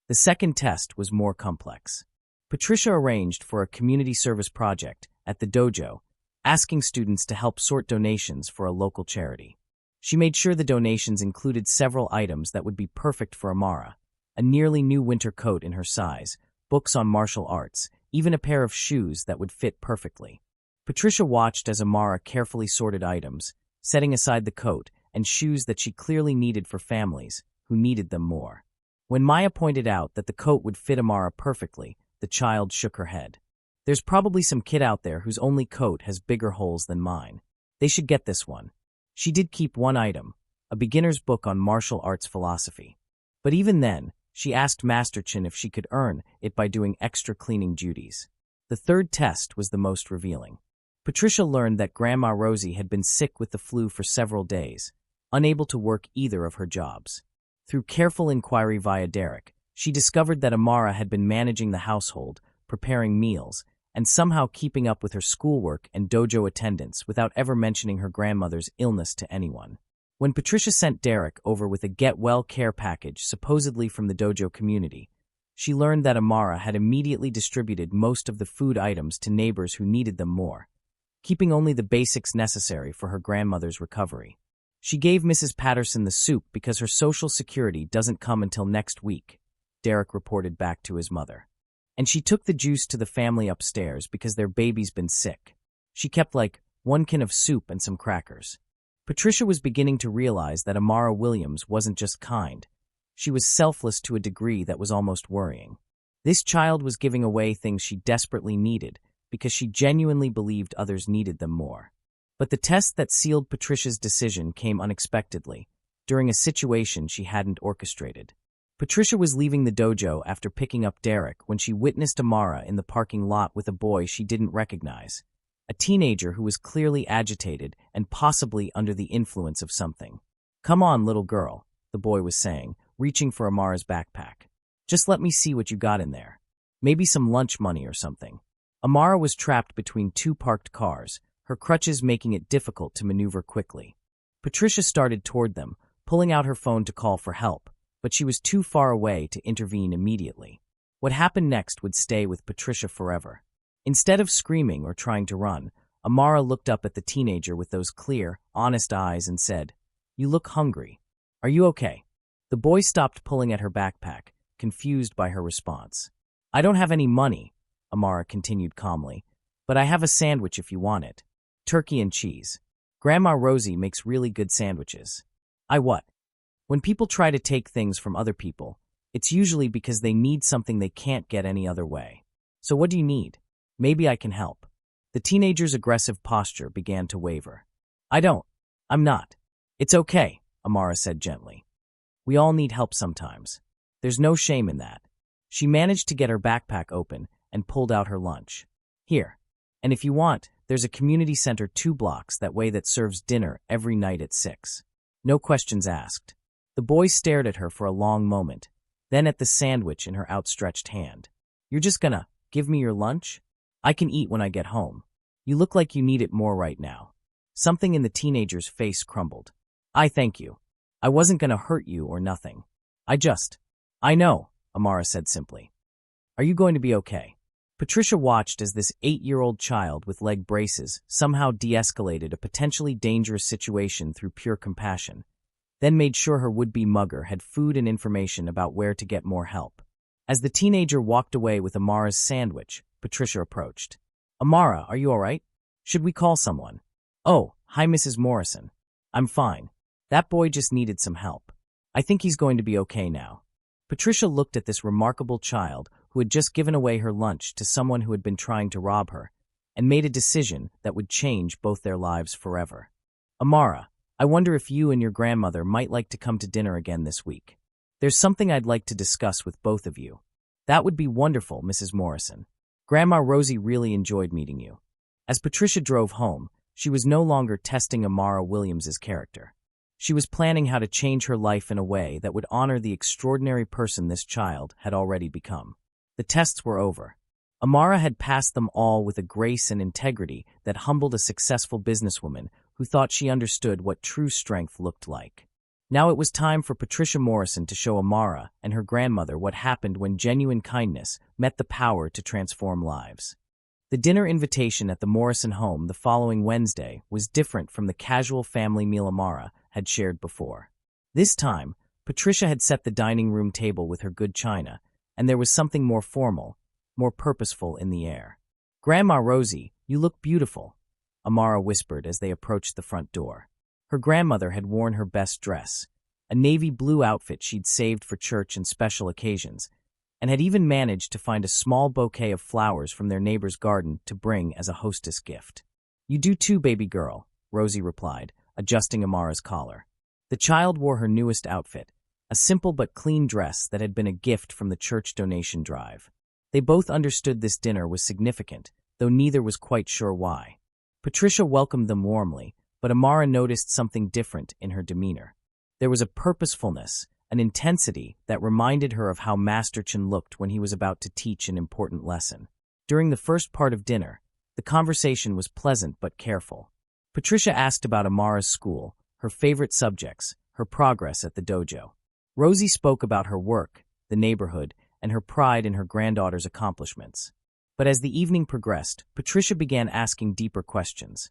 The second test was more complex. Patricia arranged for a community service project at the dojo, asking students to help sort donations for a local charity. She made sure the donations included several items that would be perfect for Amara: a nearly new winter coat in her size, books on martial arts, even a pair of shoes that would fit perfectly. Patricia watched as Amara carefully sorted items, setting aside the coat and shoes that she clearly needed for families who needed them more. When Maya pointed out that the coat would fit Amara perfectly, the child shook her head. There's probably some kid out there whose only coat has bigger holes than mine. They should get this one. She did keep one item, a beginner's book on martial arts philosophy. But even then, she asked Master Chin if she could earn it by doing extra cleaning duties. The third test was the most revealing. Patricia learned that Grandma Rosie had been sick with the flu for several days, unable to work either of her jobs. Through careful inquiry via Derek, she discovered that Amara had been managing the household, preparing meals, and somehow keeping up with her schoolwork and dojo attendance without ever mentioning her grandmother's illness to anyone. When Patricia sent Derek over with a get-well care package supposedly from the dojo community, she learned that Amara had immediately distributed most of the food items to neighbors who needed them more, keeping only the basics necessary for her grandmother's recovery. She gave Mrs. Patterson the soup because her Social Security doesn't come until next week, Derek reported back to his mother. And she took the juice to the family upstairs because their baby's been sick. She kept like 1 can of soup and some crackers. Patricia was beginning to realize that Amara Williams wasn't just kind. She was selfless to a degree that was almost worrying. This child was giving away things she desperately needed because she genuinely believed others needed them more. But the test that sealed Patricia's decision came unexpectedly, during a situation she hadn't orchestrated. Patricia was leaving the dojo after picking up Derek when she witnessed Amara in the parking lot with a boy she didn't recognize, a teenager who was clearly agitated and possibly under the influence of something. "Come on, little girl," the boy was saying, reaching for Amara's backpack. "Just let me see what you got in there. Maybe some lunch money or something." Amara was trapped between 2 parked cars, her crutches making it difficult to maneuver quickly. Patricia started toward them, pulling out her phone to call for help, but she was too far away to intervene immediately. What happened next would stay with Patricia forever. Instead of screaming or trying to run, Amara looked up at the teenager with those clear, honest eyes and said, "You look hungry. Are you okay?" The boy stopped pulling at her backpack, confused by her response. "I don't have any money," Amara continued calmly, "but I have a sandwich if you want it. Turkey and cheese. Grandma Rosie makes really good sandwiches." "I what?" When people try to take things from other people, it's usually because they need something they can't get any other way. "So what do you need? Maybe I can help." The teenager's aggressive posture began to waver. I'm not. "It's okay," Amara said gently. "We all need help sometimes. There's no shame in that." She managed to get her backpack open and pulled out her lunch. "Here. And if you want, there's a community center 2 blocks that way that serves dinner every night at 6. No questions asked." The boy stared at her for a long moment, then at the sandwich in her outstretched hand. "You're just gonna give me your lunch? I can eat when I get home. You look like you need it more right now." Something in the teenager's face crumbled. "I thank you. I wasn't gonna hurt you or nothing. I know," Amara said simply. "Are you going to be okay?" Patricia watched as this 8-year-old child with leg braces somehow de-escalated a potentially dangerous situation through pure compassion, then made sure her would-be mugger had food and information about where to get more help. As the teenager walked away with Amara's sandwich, Patricia approached. "Amara, are you all right? Should we call someone?" "Oh, hi Mrs. Morrison. I'm fine. That boy just needed some help. I think he's going to be okay now." Patricia looked at this remarkable child who had just given away her lunch to someone who had been trying to rob her, and made a decision that would change both their lives forever. "Amara, I wonder if you and your grandmother might like to come to dinner again this week. There's something I'd like to discuss with both of you." "That would be wonderful, Mrs. Morrison. Grandma Rosie really enjoyed meeting you." As Patricia drove home, she was no longer testing Amara Williams's character. She was planning how to change her life in a way that would honor the extraordinary person this child had already become. The tests were over. Amara had passed them all with a grace and integrity that humbled a successful businesswoman who thought she understood what true strength looked like. Now it was time for Patricia Morrison to show Amara and her grandmother what happened when genuine kindness met the power to transform lives. The dinner invitation at the Morrison home the following Wednesday was different from the casual family meal Amara had shared before. This time, Patricia had set the dining room table with her good china, and there was something more formal, more purposeful in the air. "Grandma Rosie, you look beautiful," Amara whispered as they approached the front door. Her grandmother had worn her best dress, a navy blue outfit she'd saved for church and special occasions, and had even managed to find a small bouquet of flowers from their neighbor's garden to bring as a hostess gift. "You do too, baby girl," Rosie replied, adjusting Amara's collar. The child wore her newest outfit, a simple but clean dress that had been a gift from the church donation drive. They both understood this dinner was significant, though neither was quite sure why. Patricia welcomed them warmly, but Amara noticed something different in her demeanor. There was a purposefulness, an intensity that reminded her of how Master Chen looked when he was about to teach an important lesson. During the first part of dinner, the conversation was pleasant but careful. Patricia asked about Amara's school, her favorite subjects, her progress at the dojo. Rosie spoke about her work, the neighborhood, and her pride in her granddaughter's accomplishments. But as the evening progressed, Patricia began asking deeper questions.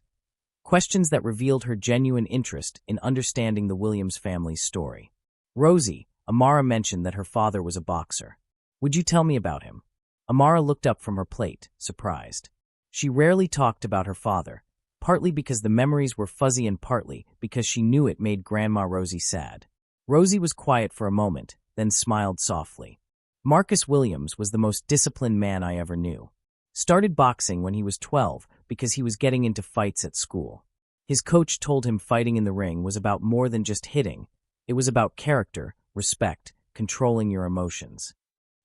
Questions that revealed her genuine interest in understanding the Williams family's story. "Rosie," Amara mentioned that her father was a boxer. "Would you tell me about him?" Amara looked up from her plate, surprised. She rarely talked about her father, partly because the memories were fuzzy and partly because she knew it made Grandma Rosie sad. Rosie was quiet for a moment, then smiled softly. "Marcus Williams was the most disciplined man I ever knew. Started boxing when he was 12 because he was getting into fights at school. His coach told him fighting in the ring was about more than just hitting. It was about character, respect, controlling your emotions.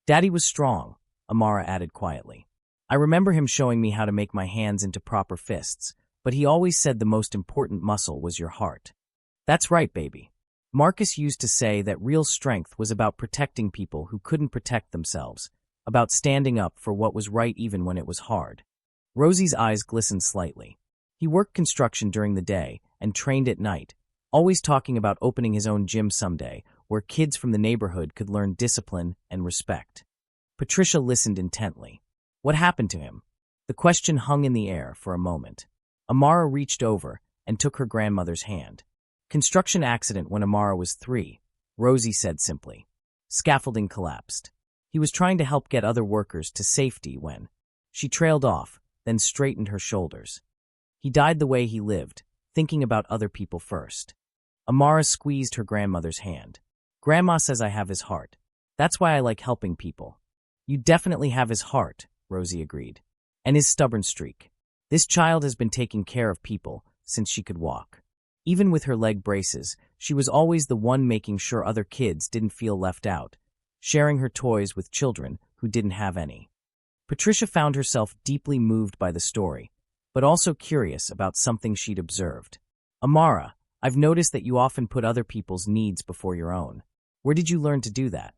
Daddy was strong," Amara added quietly. "I remember him showing me how to make my hands into proper fists, but he always said the most important muscle was your heart." "That's right, baby." Marcus used to say that real strength was about protecting people who couldn't protect themselves, about standing up for what was right even when it was hard. Rosie's eyes glistened slightly. He worked construction during the day and trained at night, always talking about opening his own gym someday, where kids from the neighborhood could learn discipline and respect. Patricia listened intently. What happened to him? The question hung in the air for a moment. Amara reached over and took her grandmother's hand. "Construction accident when Amara was 3, Rosie said simply. Scaffolding collapsed. He was trying to help get other workers to safety when she trailed off, then straightened her shoulders. He died the way he lived, thinking about other people first." Amara squeezed her grandmother's hand. "Grandma says I have his heart. That's why I like helping people." "You definitely have his heart," Rosie agreed. "And his stubborn streak. This child has been taking care of people since she could walk. Even with her leg braces, she was always the one making sure other kids didn't feel left out, sharing her toys with children who didn't have any." Patricia found herself deeply moved by the story, but also curious about something she'd observed. "Amara, I've noticed that you often put other people's needs before your own. Where did you learn to do that?"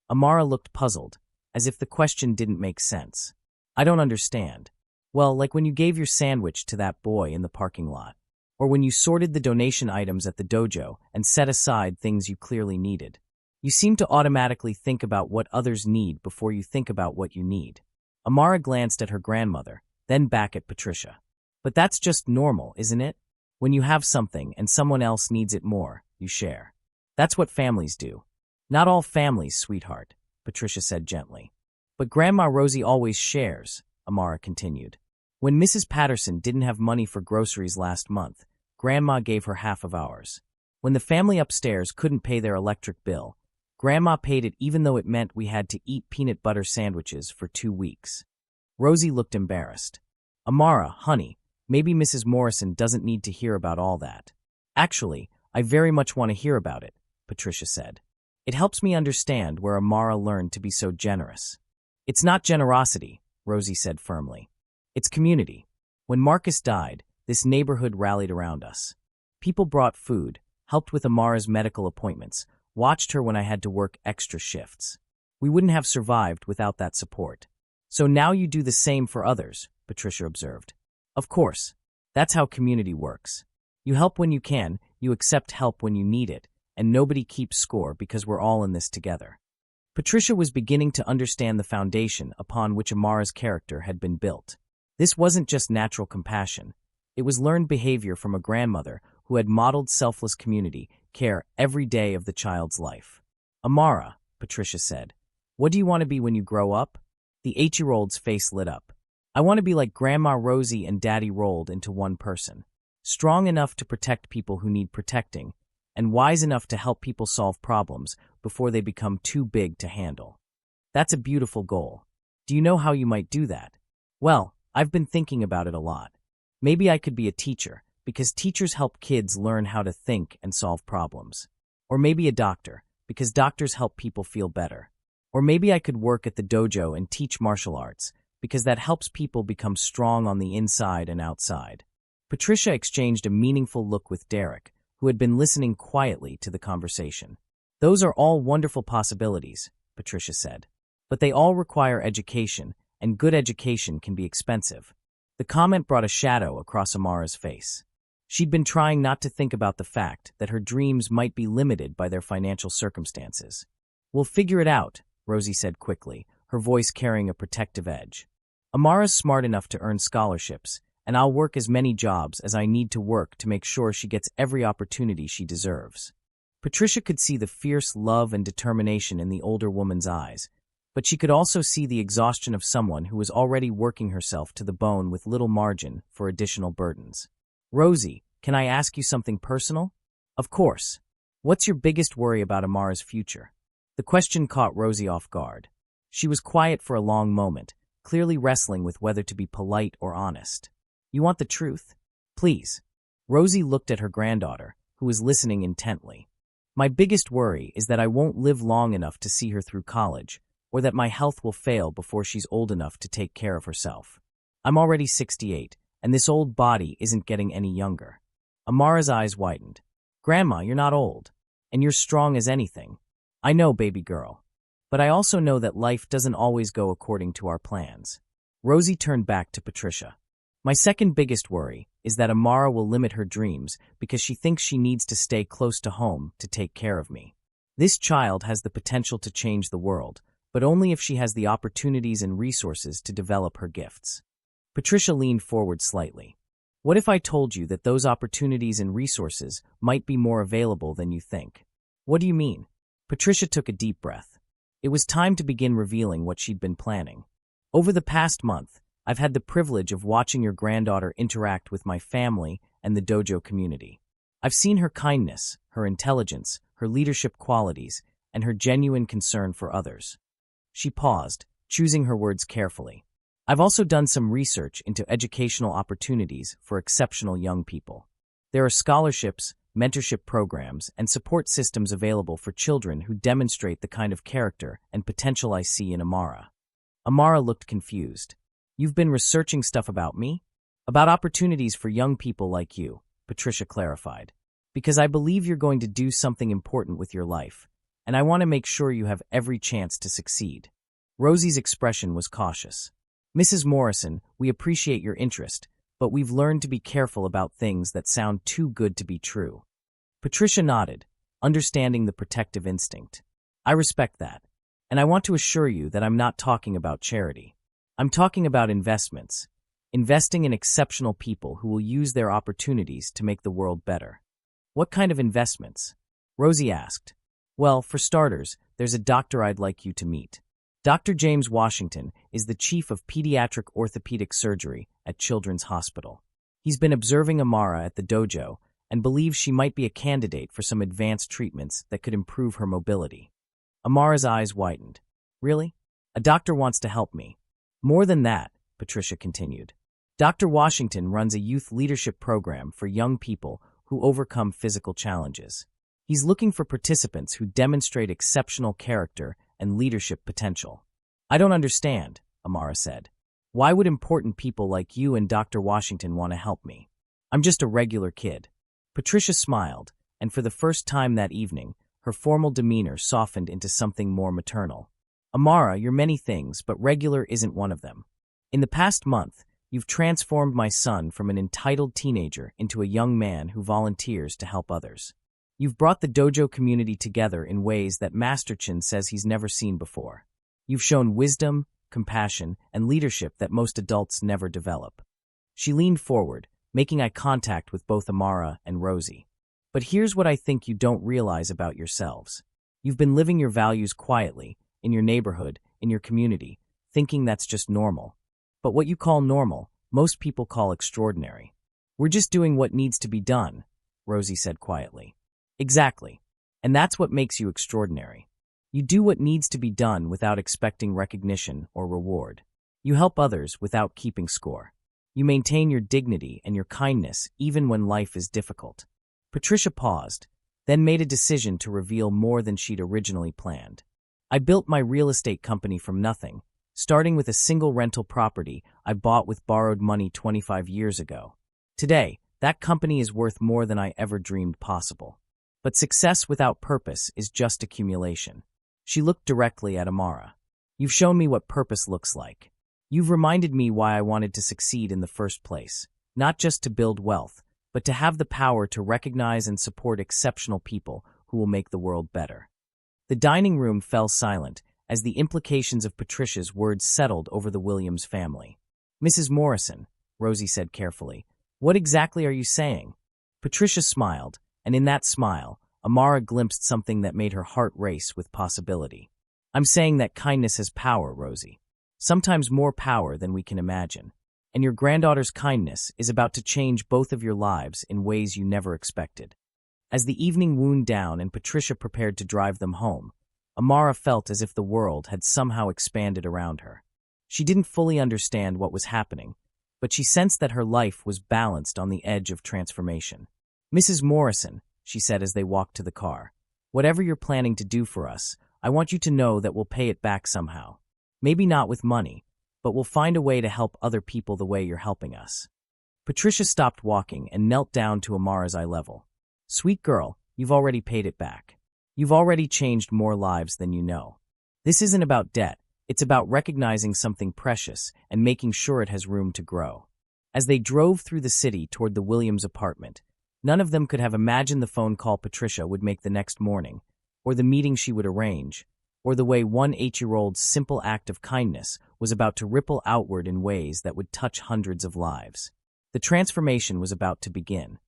Amara looked puzzled, as if the question didn't make sense. "I don't understand." "Well, like when you gave your sandwich to that boy in the parking lot, or when you sorted the donation items at the dojo and set aside things you clearly needed. You seem to automatically think about what others need before you think about what you need." Amara glanced at her grandmother, then back at Patricia. "But that's just normal, isn't it? When you have something and someone else needs it more, you share. That's what families do." "Not all families, sweetheart," Patricia said gently. "But Grandma Rosie always shares," Amara continued. "When Mrs. Patterson didn't have money for groceries last month, Grandma gave her half of ours. When the family upstairs couldn't pay their electric bill, Grandma paid it even though it meant we had to eat peanut butter sandwiches for 2 weeks." Rosie looked embarrassed. "Amara, honey, maybe Mrs. Morrison doesn't need to hear about all that." "Actually, I very much want to hear about it," Patricia said. "It helps me understand where Amara learned to be so generous." "It's not generosity," Rosie said firmly. "It's community. When Marcus died, this neighborhood rallied around us. People brought food, helped with Amara's medical appointments, watched her when I had to work extra shifts. We wouldn't have survived without that support." "So now you do the same for others," Patricia observed. "Of course. That's how community works. You help when you can, you accept help when you need it, and nobody keeps score because we're all in this together. Patricia was beginning to understand the foundation upon which Amara's character had been built. This wasn't just natural compassion. It was learned behavior from a grandmother who had modeled selfless community care every day of the child's life. "Amara," Patricia said, "what do you want to be when you grow up?" The 8-year-old's face lit up. "I want to be like Grandma Rosie and Daddy rolled into one person. Strong enough to protect people who need protecting, and wise enough to help people solve problems before they become too big to handle." That's a beautiful goal. Do you know how you might do that? Well, I've been thinking about it a lot. Maybe I could be a teacher, because teachers help kids learn how to think and solve problems. Or maybe a doctor, because doctors help people feel better. Or maybe I could work at the dojo and teach martial arts, because that helps people become strong on the inside and outside. Patricia exchanged a meaningful look with Derek, who had been listening quietly to the conversation. "Those are all wonderful possibilities," Patricia said. "But they all require education, and good education can be expensive." The comment brought a shadow across Amara's face. She'd been trying not to think about the fact that her dreams might be limited by their financial circumstances. "We'll figure it out," Rosie said quickly, her voice carrying a protective edge. "Amara's smart enough to earn scholarships, and I'll work as many jobs as I need to work to make sure she gets every opportunity she deserves." Patricia could see the fierce love and determination in the older woman's eyes, but she could also see the exhaustion of someone who was already working herself to the bone with little margin for additional burdens. "Rosie, can I ask you something personal?" "Of course. What's your biggest worry about Amara's future?" The question caught Rosie off guard. She was quiet for a long moment, clearly wrestling with whether to be polite or honest. "You want the truth? Please." Rosie looked at her granddaughter, who was listening intently. "My biggest worry is that I won't live long enough to see her through college, or that my health will fail before she's old enough to take care of herself. I'm already 68, and this old body isn't getting any younger." Amara's eyes widened. "Grandma, you're not old, and you're strong as anything. I know, baby girl. But I also know that life doesn't always go according to our plans." Rosie turned back to Patricia. "My second biggest worry is that Amara will limit her dreams because she thinks she needs to stay close to home to take care of me. This child has the potential to change the world, but only if she has the opportunities and resources to develop her gifts." Patricia leaned forward slightly. "What if I told you that those opportunities and resources might be more available than you think?" "What do you mean?" Patricia took a deep breath. It was time to begin revealing what she'd been planning. "Over the past month, I've had the privilege of watching your granddaughter interact with my family and the dojo community. I've seen her kindness, her intelligence, her leadership qualities, and her genuine concern for others." She paused, choosing her words carefully. "I've also done some research into educational opportunities for exceptional young people. There are scholarships, mentorship programs, and support systems available for children who demonstrate the kind of character and potential I see in Amara." Amara looked confused. "You've been researching stuff about me?" "About opportunities for young people like you," Patricia clarified. "Because I believe you're going to do something important with your life, and I want to make sure you have every chance to succeed." Rosie's expression was cautious. "Mrs. Morrison, we appreciate your interest, but we've learned to be careful about things that sound too good to be true." Patricia nodded, understanding the protective instinct. "I respect that, and I want to assure you that I'm not talking about charity. I'm talking about investments, investing in exceptional people who will use their opportunities to make the world better." "What kind of investments?" Rosie asked. "Well, for starters, there's a doctor I'd like you to meet. Dr. James Washington is the chief of pediatric orthopedic surgery at Children's Hospital. He's been observing Amara at the dojo and believes she might be a candidate for some advanced treatments that could improve her mobility." Amara's eyes widened. "Really? A doctor wants to help me?" "More than that," Patricia continued. "Dr. Washington runs a youth leadership program for young people who overcome physical challenges. He's looking for participants who demonstrate exceptional character and leadership potential." "I don't understand," Amara said. "Why would important people like you and Dr. Washington want to help me? I'm just a regular kid." Patricia smiled, and for the first time that evening, her formal demeanor softened into something more maternal. "Amara, you're many things, but regular isn't one of them. In the past month, you've transformed my son from an entitled teenager into a young man who volunteers to help others. You've brought the dojo community together in ways that Master Chin says he's never seen before. You've shown wisdom, compassion, and leadership that most adults never develop. She leaned forward, making eye contact with both Amara and Rosie. But here's what I think you don't realize about yourselves. You've been living your values quietly, in your neighborhood, in your community, thinking that's just normal. But what you call normal, most people call extraordinary. We're just doing what needs to be done, Rosie said quietly. Exactly. And that's what makes you extraordinary. You do what needs to be done without expecting recognition or reward. You help others without keeping score. You maintain your dignity and your kindness even when life is difficult. Patricia paused, then made a decision to reveal more than she'd originally planned. I built my real estate company from nothing, starting with a single rental property I bought with borrowed money 25 years ago. Today, that company is worth more than I ever dreamed possible. But success without purpose is just accumulation. She looked directly at Amara. You've shown me what purpose looks like. You've reminded me why I wanted to succeed in the first place, not just to build wealth, but to have the power to recognize and support exceptional people who will make the world better. The dining room fell silent as the implications of Patricia's words settled over the Williams family. Mrs. Morrison, Rosie said carefully, what exactly are you saying? Patricia smiled, and in that smile, Amara glimpsed something that made her heart race with possibility. I'm saying that kindness has power, Rosie. Sometimes more power than we can imagine. And your granddaughter's kindness is about to change both of your lives in ways you never expected. As the evening wound down and Patricia prepared to drive them home, Amara felt as if the world had somehow expanded around her. She didn't fully understand what was happening, but she sensed that her life was balanced on the edge of transformation. Mrs. Morrison, she said as they walked to the car, whatever you're planning to do for us, I want you to know that we'll pay it back somehow. Maybe not with money, but we'll find a way to help other people the way you're helping us. Patricia stopped walking and knelt down to Amara's eye level. Sweet girl, you've already paid it back. You've already changed more lives than you know. This isn't about debt, it's about recognizing something precious and making sure it has room to grow. As they drove through the city toward the Williams apartment, none of them could have imagined the phone call Patricia would make the next morning, or the meeting she would arrange, or the way one 8-year-old's simple act of kindness was about to ripple outward in ways that would touch hundreds of lives. The transformation was about to begin.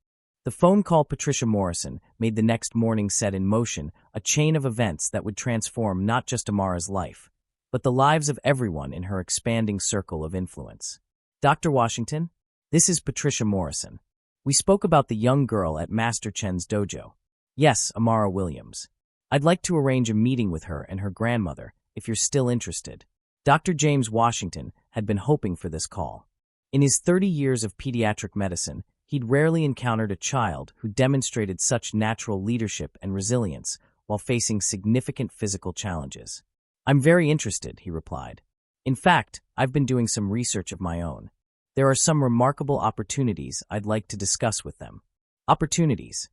The phone call Patricia Morrison made the next morning set in motion a chain of events that would transform not just Amara's life, but the lives of everyone in her expanding circle of influence. Dr. Washington, this is Patricia Morrison. We spoke about the young girl at Master Chen's dojo. Yes, Amara Williams. I'd like to arrange a meeting with her and her grandmother, if you're still interested. Dr. James Washington had been hoping for this call. In his 30 years of pediatric medicine, he'd rarely encountered a child who demonstrated such natural leadership and resilience while facing significant physical challenges. I'm very interested, he replied. In fact, I've been doing some research of my own. There are some remarkable opportunities I'd like to discuss with them. Opportunities.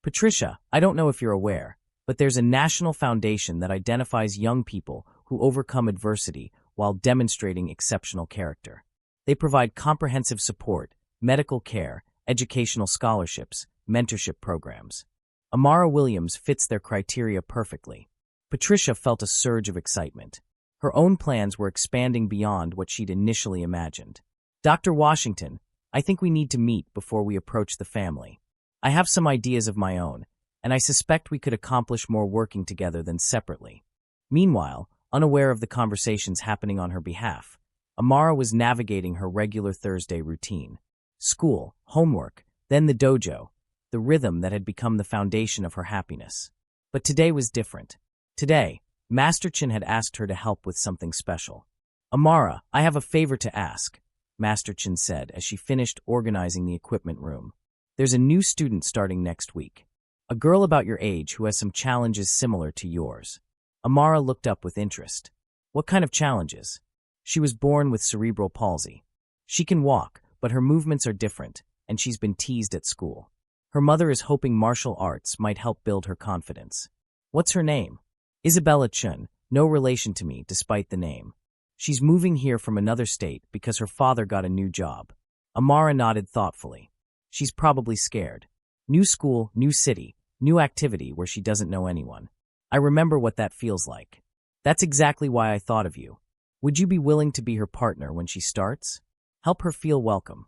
Patricia, I don't know if you're aware, but there's a national foundation that identifies young people who overcome adversity while demonstrating exceptional character. They provide comprehensive support, medical care, educational scholarships, mentorship programs. Amara Williams fits their criteria perfectly. Patricia felt a surge of excitement. Her own plans were expanding beyond what she'd initially imagined. Dr. Washington, I think we need to meet before we approach the family. I have some ideas of my own, and I suspect we could accomplish more working together than separately. Meanwhile, unaware of the conversations happening on her behalf, Amara was navigating her regular Thursday routine. School, homework, then the dojo, the rhythm that had become the foundation of her happiness. But today was different. Today, Master Chin had asked her to help with something special. Amara, I have a favor to ask, Master Chin said as she finished organizing the equipment room. There's a new student starting next week. A girl about your age who has some challenges similar to yours. Amara looked up with interest. What kind of challenges? She was born with cerebral palsy. She can walk, but her movements are different, and she's been teased at school. Her mother is hoping martial arts might help build her confidence. What's her name? Isabella Chun, no relation to me despite the name. She's moving here from another state because her father got a new job. Amara nodded thoughtfully. She's probably scared. New school, new city, New activity where she doesn't know anyone. I remember what that feels like. That's exactly why I thought of you. Would you be willing to be her partner when she starts? Help her feel welcome.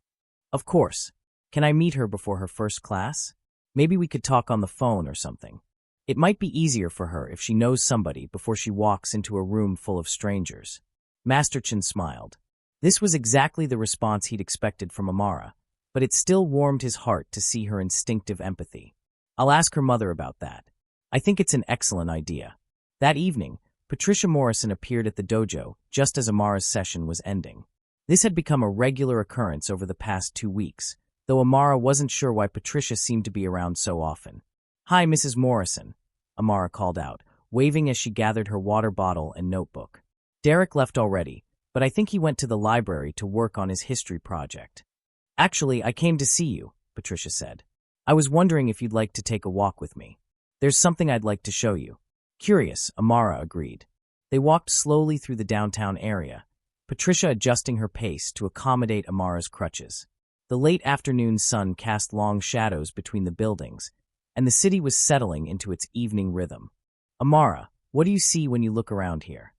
Of course. Can I meet her before her first class? Maybe we could talk on the phone or something. It might be easier for her if she knows somebody before she walks into a room full of strangers. Master Chen smiled. This was exactly the response he'd expected from Amara, but it still warmed his heart to see her instinctive empathy. I'll ask her mother about that. I think it's an excellent idea. That evening, Patricia Morrison appeared at the dojo just as Amara's session was ending. This had become a regular occurrence over the past 2 weeks, though Amara wasn't sure why Patricia seemed to be around so often. "Hi, Mrs. Morrison," Amara called out, waving as she gathered her water bottle and notebook. Derek left already, but I think he went to the library to work on his history project. "Actually, I came to see you," Patricia said. "I was wondering if you'd like to take a walk with me. There's something I'd like to show you." Curious, Amara agreed. They walked slowly through the downtown area, Patricia adjusting her pace to accommodate Amara's crutches. The late afternoon sun cast long shadows between the buildings, and the city was settling into its evening rhythm. "Amara, what do you see when you look around here?"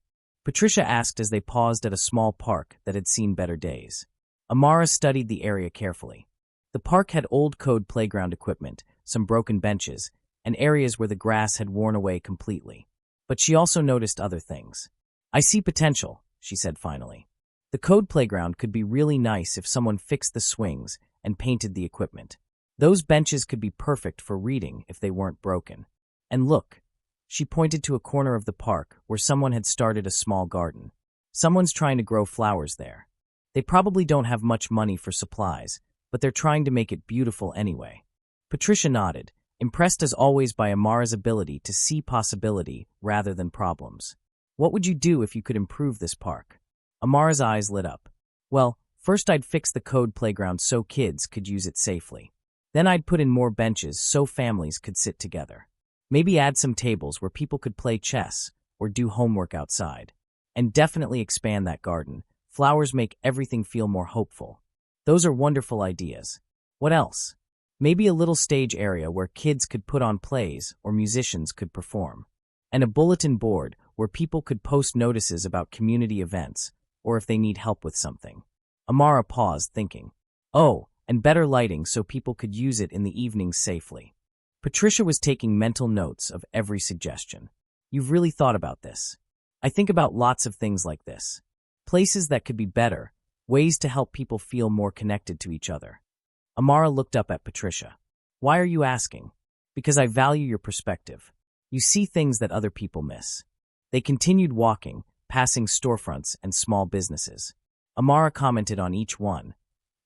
Patricia asked as they paused at a small park that had seen better days. Amara studied the area carefully. The park had old code playground equipment, some broken benches, and areas where the grass had worn away completely. But she also noticed other things. "I see potential," she said finally. "The code playground could be really nice if someone fixed the swings and painted the equipment. Those benches could be perfect for reading if they weren't broken. And look," she pointed to a corner of the park where someone had started a small garden. "Someone's trying to grow flowers there. They probably don't have much money for supplies, but they're trying to make it beautiful anyway." Patricia nodded, impressed as always by Amara's ability to see possibility rather than problems. "What would you do if you could improve this park?" Amara's eyes lit up. "Well, first I'd fix the code playground so kids could use it safely. Then I'd put in more benches so families could sit together. Maybe add some tables where people could play chess or do homework outside. And definitely expand that garden. Flowers make everything feel more hopeful." "Those are wonderful ideas. What else?" "Maybe a little stage area where kids could put on plays or musicians could perform. And a bulletin board where people could post notices about community events or if they need help with something." Amara paused, thinking. "Oh, and better lighting so people could use it in the evenings safely." Patricia was taking mental notes of every suggestion. "You've really thought about this." "I think about lots of things like this. Places that could be better, ways to help people feel more connected to each other." Amara looked up at Patricia. "Why are you asking?" "Because I value your perspective. You see things that other people miss." They continued walking, passing storefronts and small businesses. Amara commented on each one.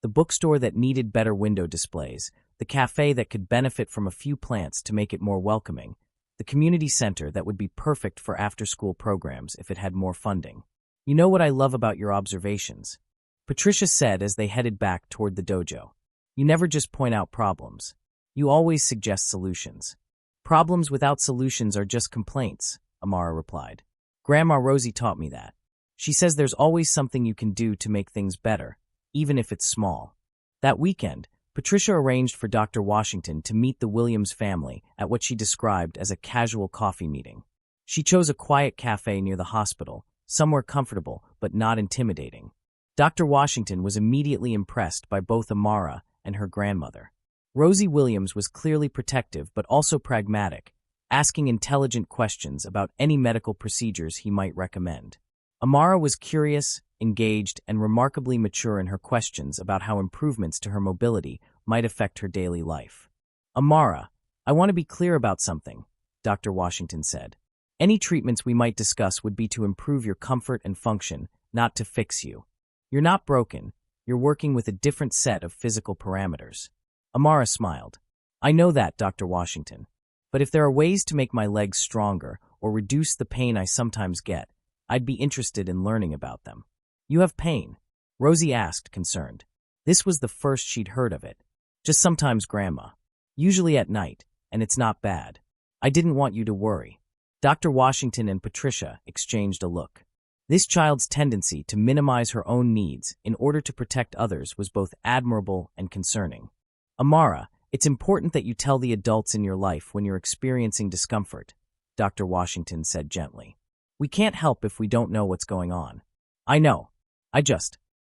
The bookstore that needed better window displays, the cafe that could benefit from a few plants to make it more welcoming, the community center that would be perfect for after-school programs if it had more funding. "You know what I love about your observations," Patricia said as they headed back toward the dojo. "You never just point out problems. You always suggest solutions." "Problems without solutions are just complaints," Amara replied. "Grandma Rosie taught me that. She says there's always something you can do to make things better, even if it's small." That weekend, Patricia arranged for Dr. Washington to meet the Williams family at what she described as a casual coffee meeting. She chose a quiet cafe near the hospital, somewhere comfortable but not intimidating. Dr. Washington was immediately impressed by both Amara and her grandmother. Rosie Williams was clearly protective but also pragmatic, asking intelligent questions about any medical procedures he might recommend. Amara was curious, engaged, and remarkably mature in her questions about how improvements to her mobility might affect her daily life. "Amara, I want to be clear about something," Dr. Washington said. "Any treatments we might discuss would be to improve your comfort and function, not to fix you. You're not broken. You're working with a different set of physical parameters." Amara smiled. "I know that, Dr. Washington. But if there are ways to make my legs stronger or reduce the pain I sometimes get, I'd be interested in learning about them." "You have pain?" Rosie asked, concerned. This was the first she'd heard of it. "Just sometimes, Grandma. Usually at night, and it's not bad. I didn't want you to worry." Dr. Washington and Patricia exchanged a look. This child's tendency to minimize her own needs in order to protect others was both admirable and concerning. "Amara, It's important that you tell the adults in your life when you're experiencing discomfort, Dr. Washington said gently. We can't help if we don't know what's going on. I know.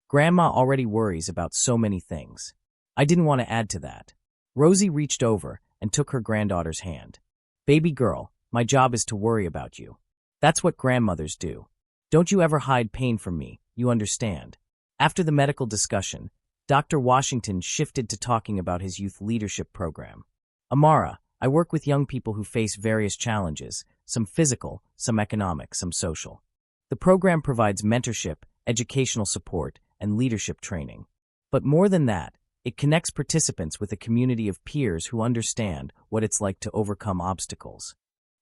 Grandma already worries about so many things. I didn't want to add to that. Rosie reached over and took her granddaughter's hand. Baby girl, my job is to worry about you. That's what grandmothers do. Don't you ever hide pain from me, you understand. After the medical discussion, Dr. Washington shifted to talking about his youth leadership program. Amara, I work with young people who face various challenges, some physical, some economic, some social. The program provides mentorship, educational support, and leadership training. But more than that, it connects participants with a community of peers who understand what it's like to overcome obstacles.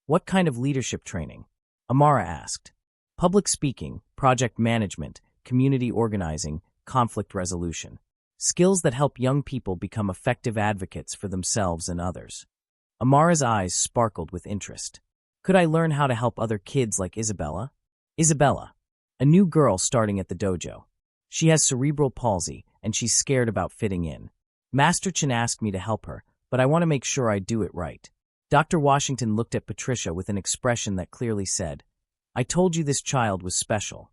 What kind of leadership training? Amara asked. Public speaking, project management, community organizing, conflict resolution. Skills that help young people become effective advocates for themselves and others. Amara's eyes sparkled with interest. Could I learn how to help other kids like Isabella? Isabella, a new girl starting at the dojo. She has cerebral palsy, and she's scared about fitting in. Master Chen asked me to help her, but I want to make sure I do it right. Dr. Washington looked at Patricia with an expression that clearly said, I told you this child was special.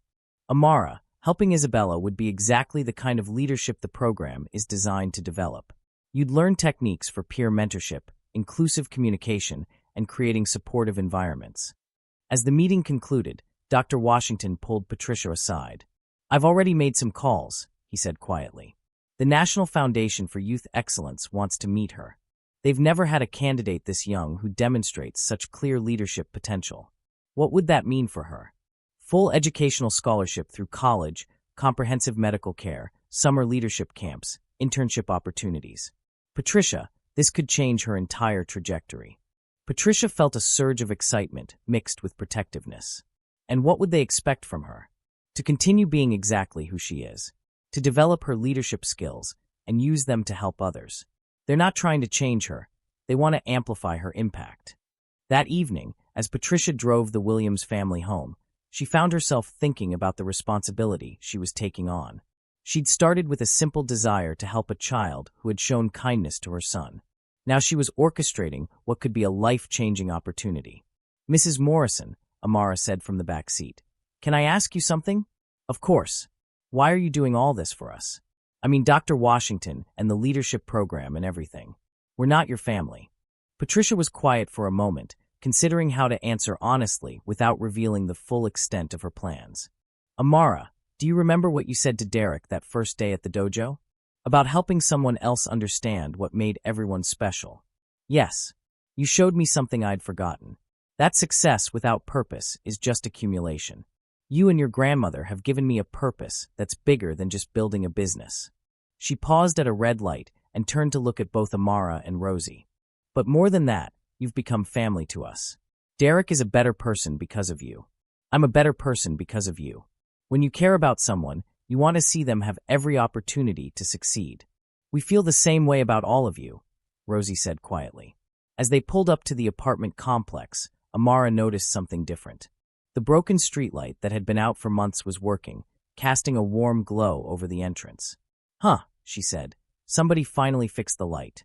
Amara, helping Isabella would be exactly the kind of leadership the program is designed to develop. You'd learn techniques for peer mentorship, inclusive communication, and creating supportive environments. As the meeting concluded, Dr. Washington pulled Patricia aside. I've already made some calls, he said quietly. The National Foundation for Youth Excellence wants to meet her. They've never had a candidate this young who demonstrates such clear leadership potential. What would that mean for her? Full educational scholarship through college, comprehensive medical care, summer leadership camps, internship opportunities. Patricia, this could change her entire trajectory. Patricia felt a surge of excitement mixed with protectiveness. And what would they expect from her? To continue being exactly who she is. To develop her leadership skills and use them to help others. They're not trying to change her. They want to amplify her impact. That evening, as Patricia drove the Williams family home, she found herself thinking about the responsibility she was taking on. She'd started with a simple desire to help a child who had shown kindness to her son. Now she was orchestrating what could be a life-changing opportunity. Mrs. Morrison, Amara said from the back seat. Can I ask you something? Of course. Why are you doing all this for us? I mean, Dr. Washington and the leadership program and everything. We're not your family. Patricia was quiet for a moment, considering how to answer honestly without revealing the full extent of her plans. Amara, do you remember what you said to Derek that first day at the dojo? About helping someone else understand what made everyone special. Yes. You showed me something I'd forgotten. That success without purpose is just accumulation. You and your grandmother have given me a purpose that's bigger than just building a business. She paused at a red light and turned to look at both Amara and Rosie. But more than that, you've become family to us. Derek is a better person because of you. I'm a better person because of you. When you care about someone, you want to see them have every opportunity to succeed. We feel the same way about all of you, Rosie said quietly. As they pulled up to the apartment complex, Amara noticed something different. The broken streetlight that had been out for months was working, casting a warm glow over the entrance. Huh, she said. Somebody finally fixed the light.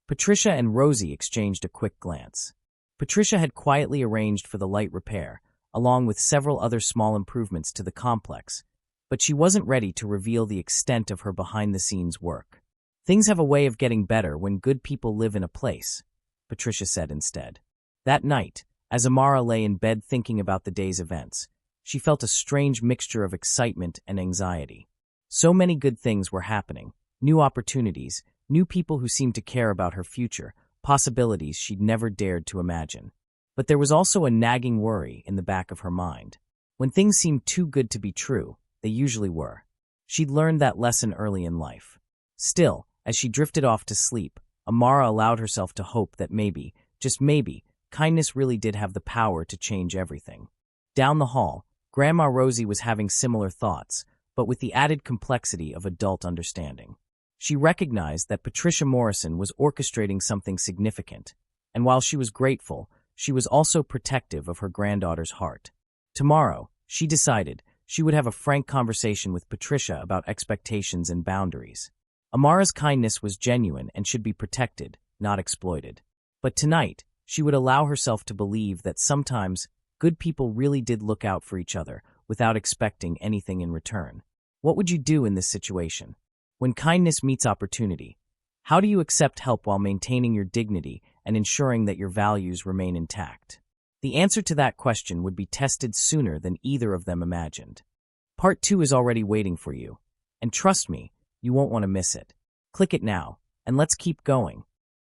Patricia and Rosie exchanged a quick glance. Patricia had quietly arranged for the light repair, along with several other small improvements to the complex, but she wasn't ready to reveal the extent of her behind-the-scenes work. Things have a way of getting better when good people live in a place, Patricia said instead. That night, as Amara lay in bed thinking about the day's events, she felt a strange mixture of excitement and anxiety. So many good things were happening, new opportunities, new people who seemed to care about her future, possibilities she'd never dared to imagine. But there was also a nagging worry in the back of her mind. When things seemed too good to be true, they usually were. She'd learned that lesson early in life. Still, as she drifted off to sleep, Amara allowed herself to hope that maybe, just maybe, kindness really did have the power to change everything. Down the hall, Grandma Rosie was having similar thoughts, but with the added complexity of adult understanding. She recognized that Patricia Morrison was orchestrating something significant, and while she was grateful, she was also protective of her granddaughter's heart. Tomorrow, she decided, she would have a frank conversation with Patricia about expectations and boundaries. Amara's kindness was genuine and should be protected, not exploited. But tonight, she would allow herself to believe that sometimes good people really did look out for each other without expecting anything in return. What would you do in this situation? When kindness meets opportunity, how do you accept help while maintaining your dignity and ensuring that your values remain intact? The answer to that question would be tested sooner than either of them imagined. Part 2 is already waiting for you, and trust me, you won't want to miss it. Click it now, and let's keep going.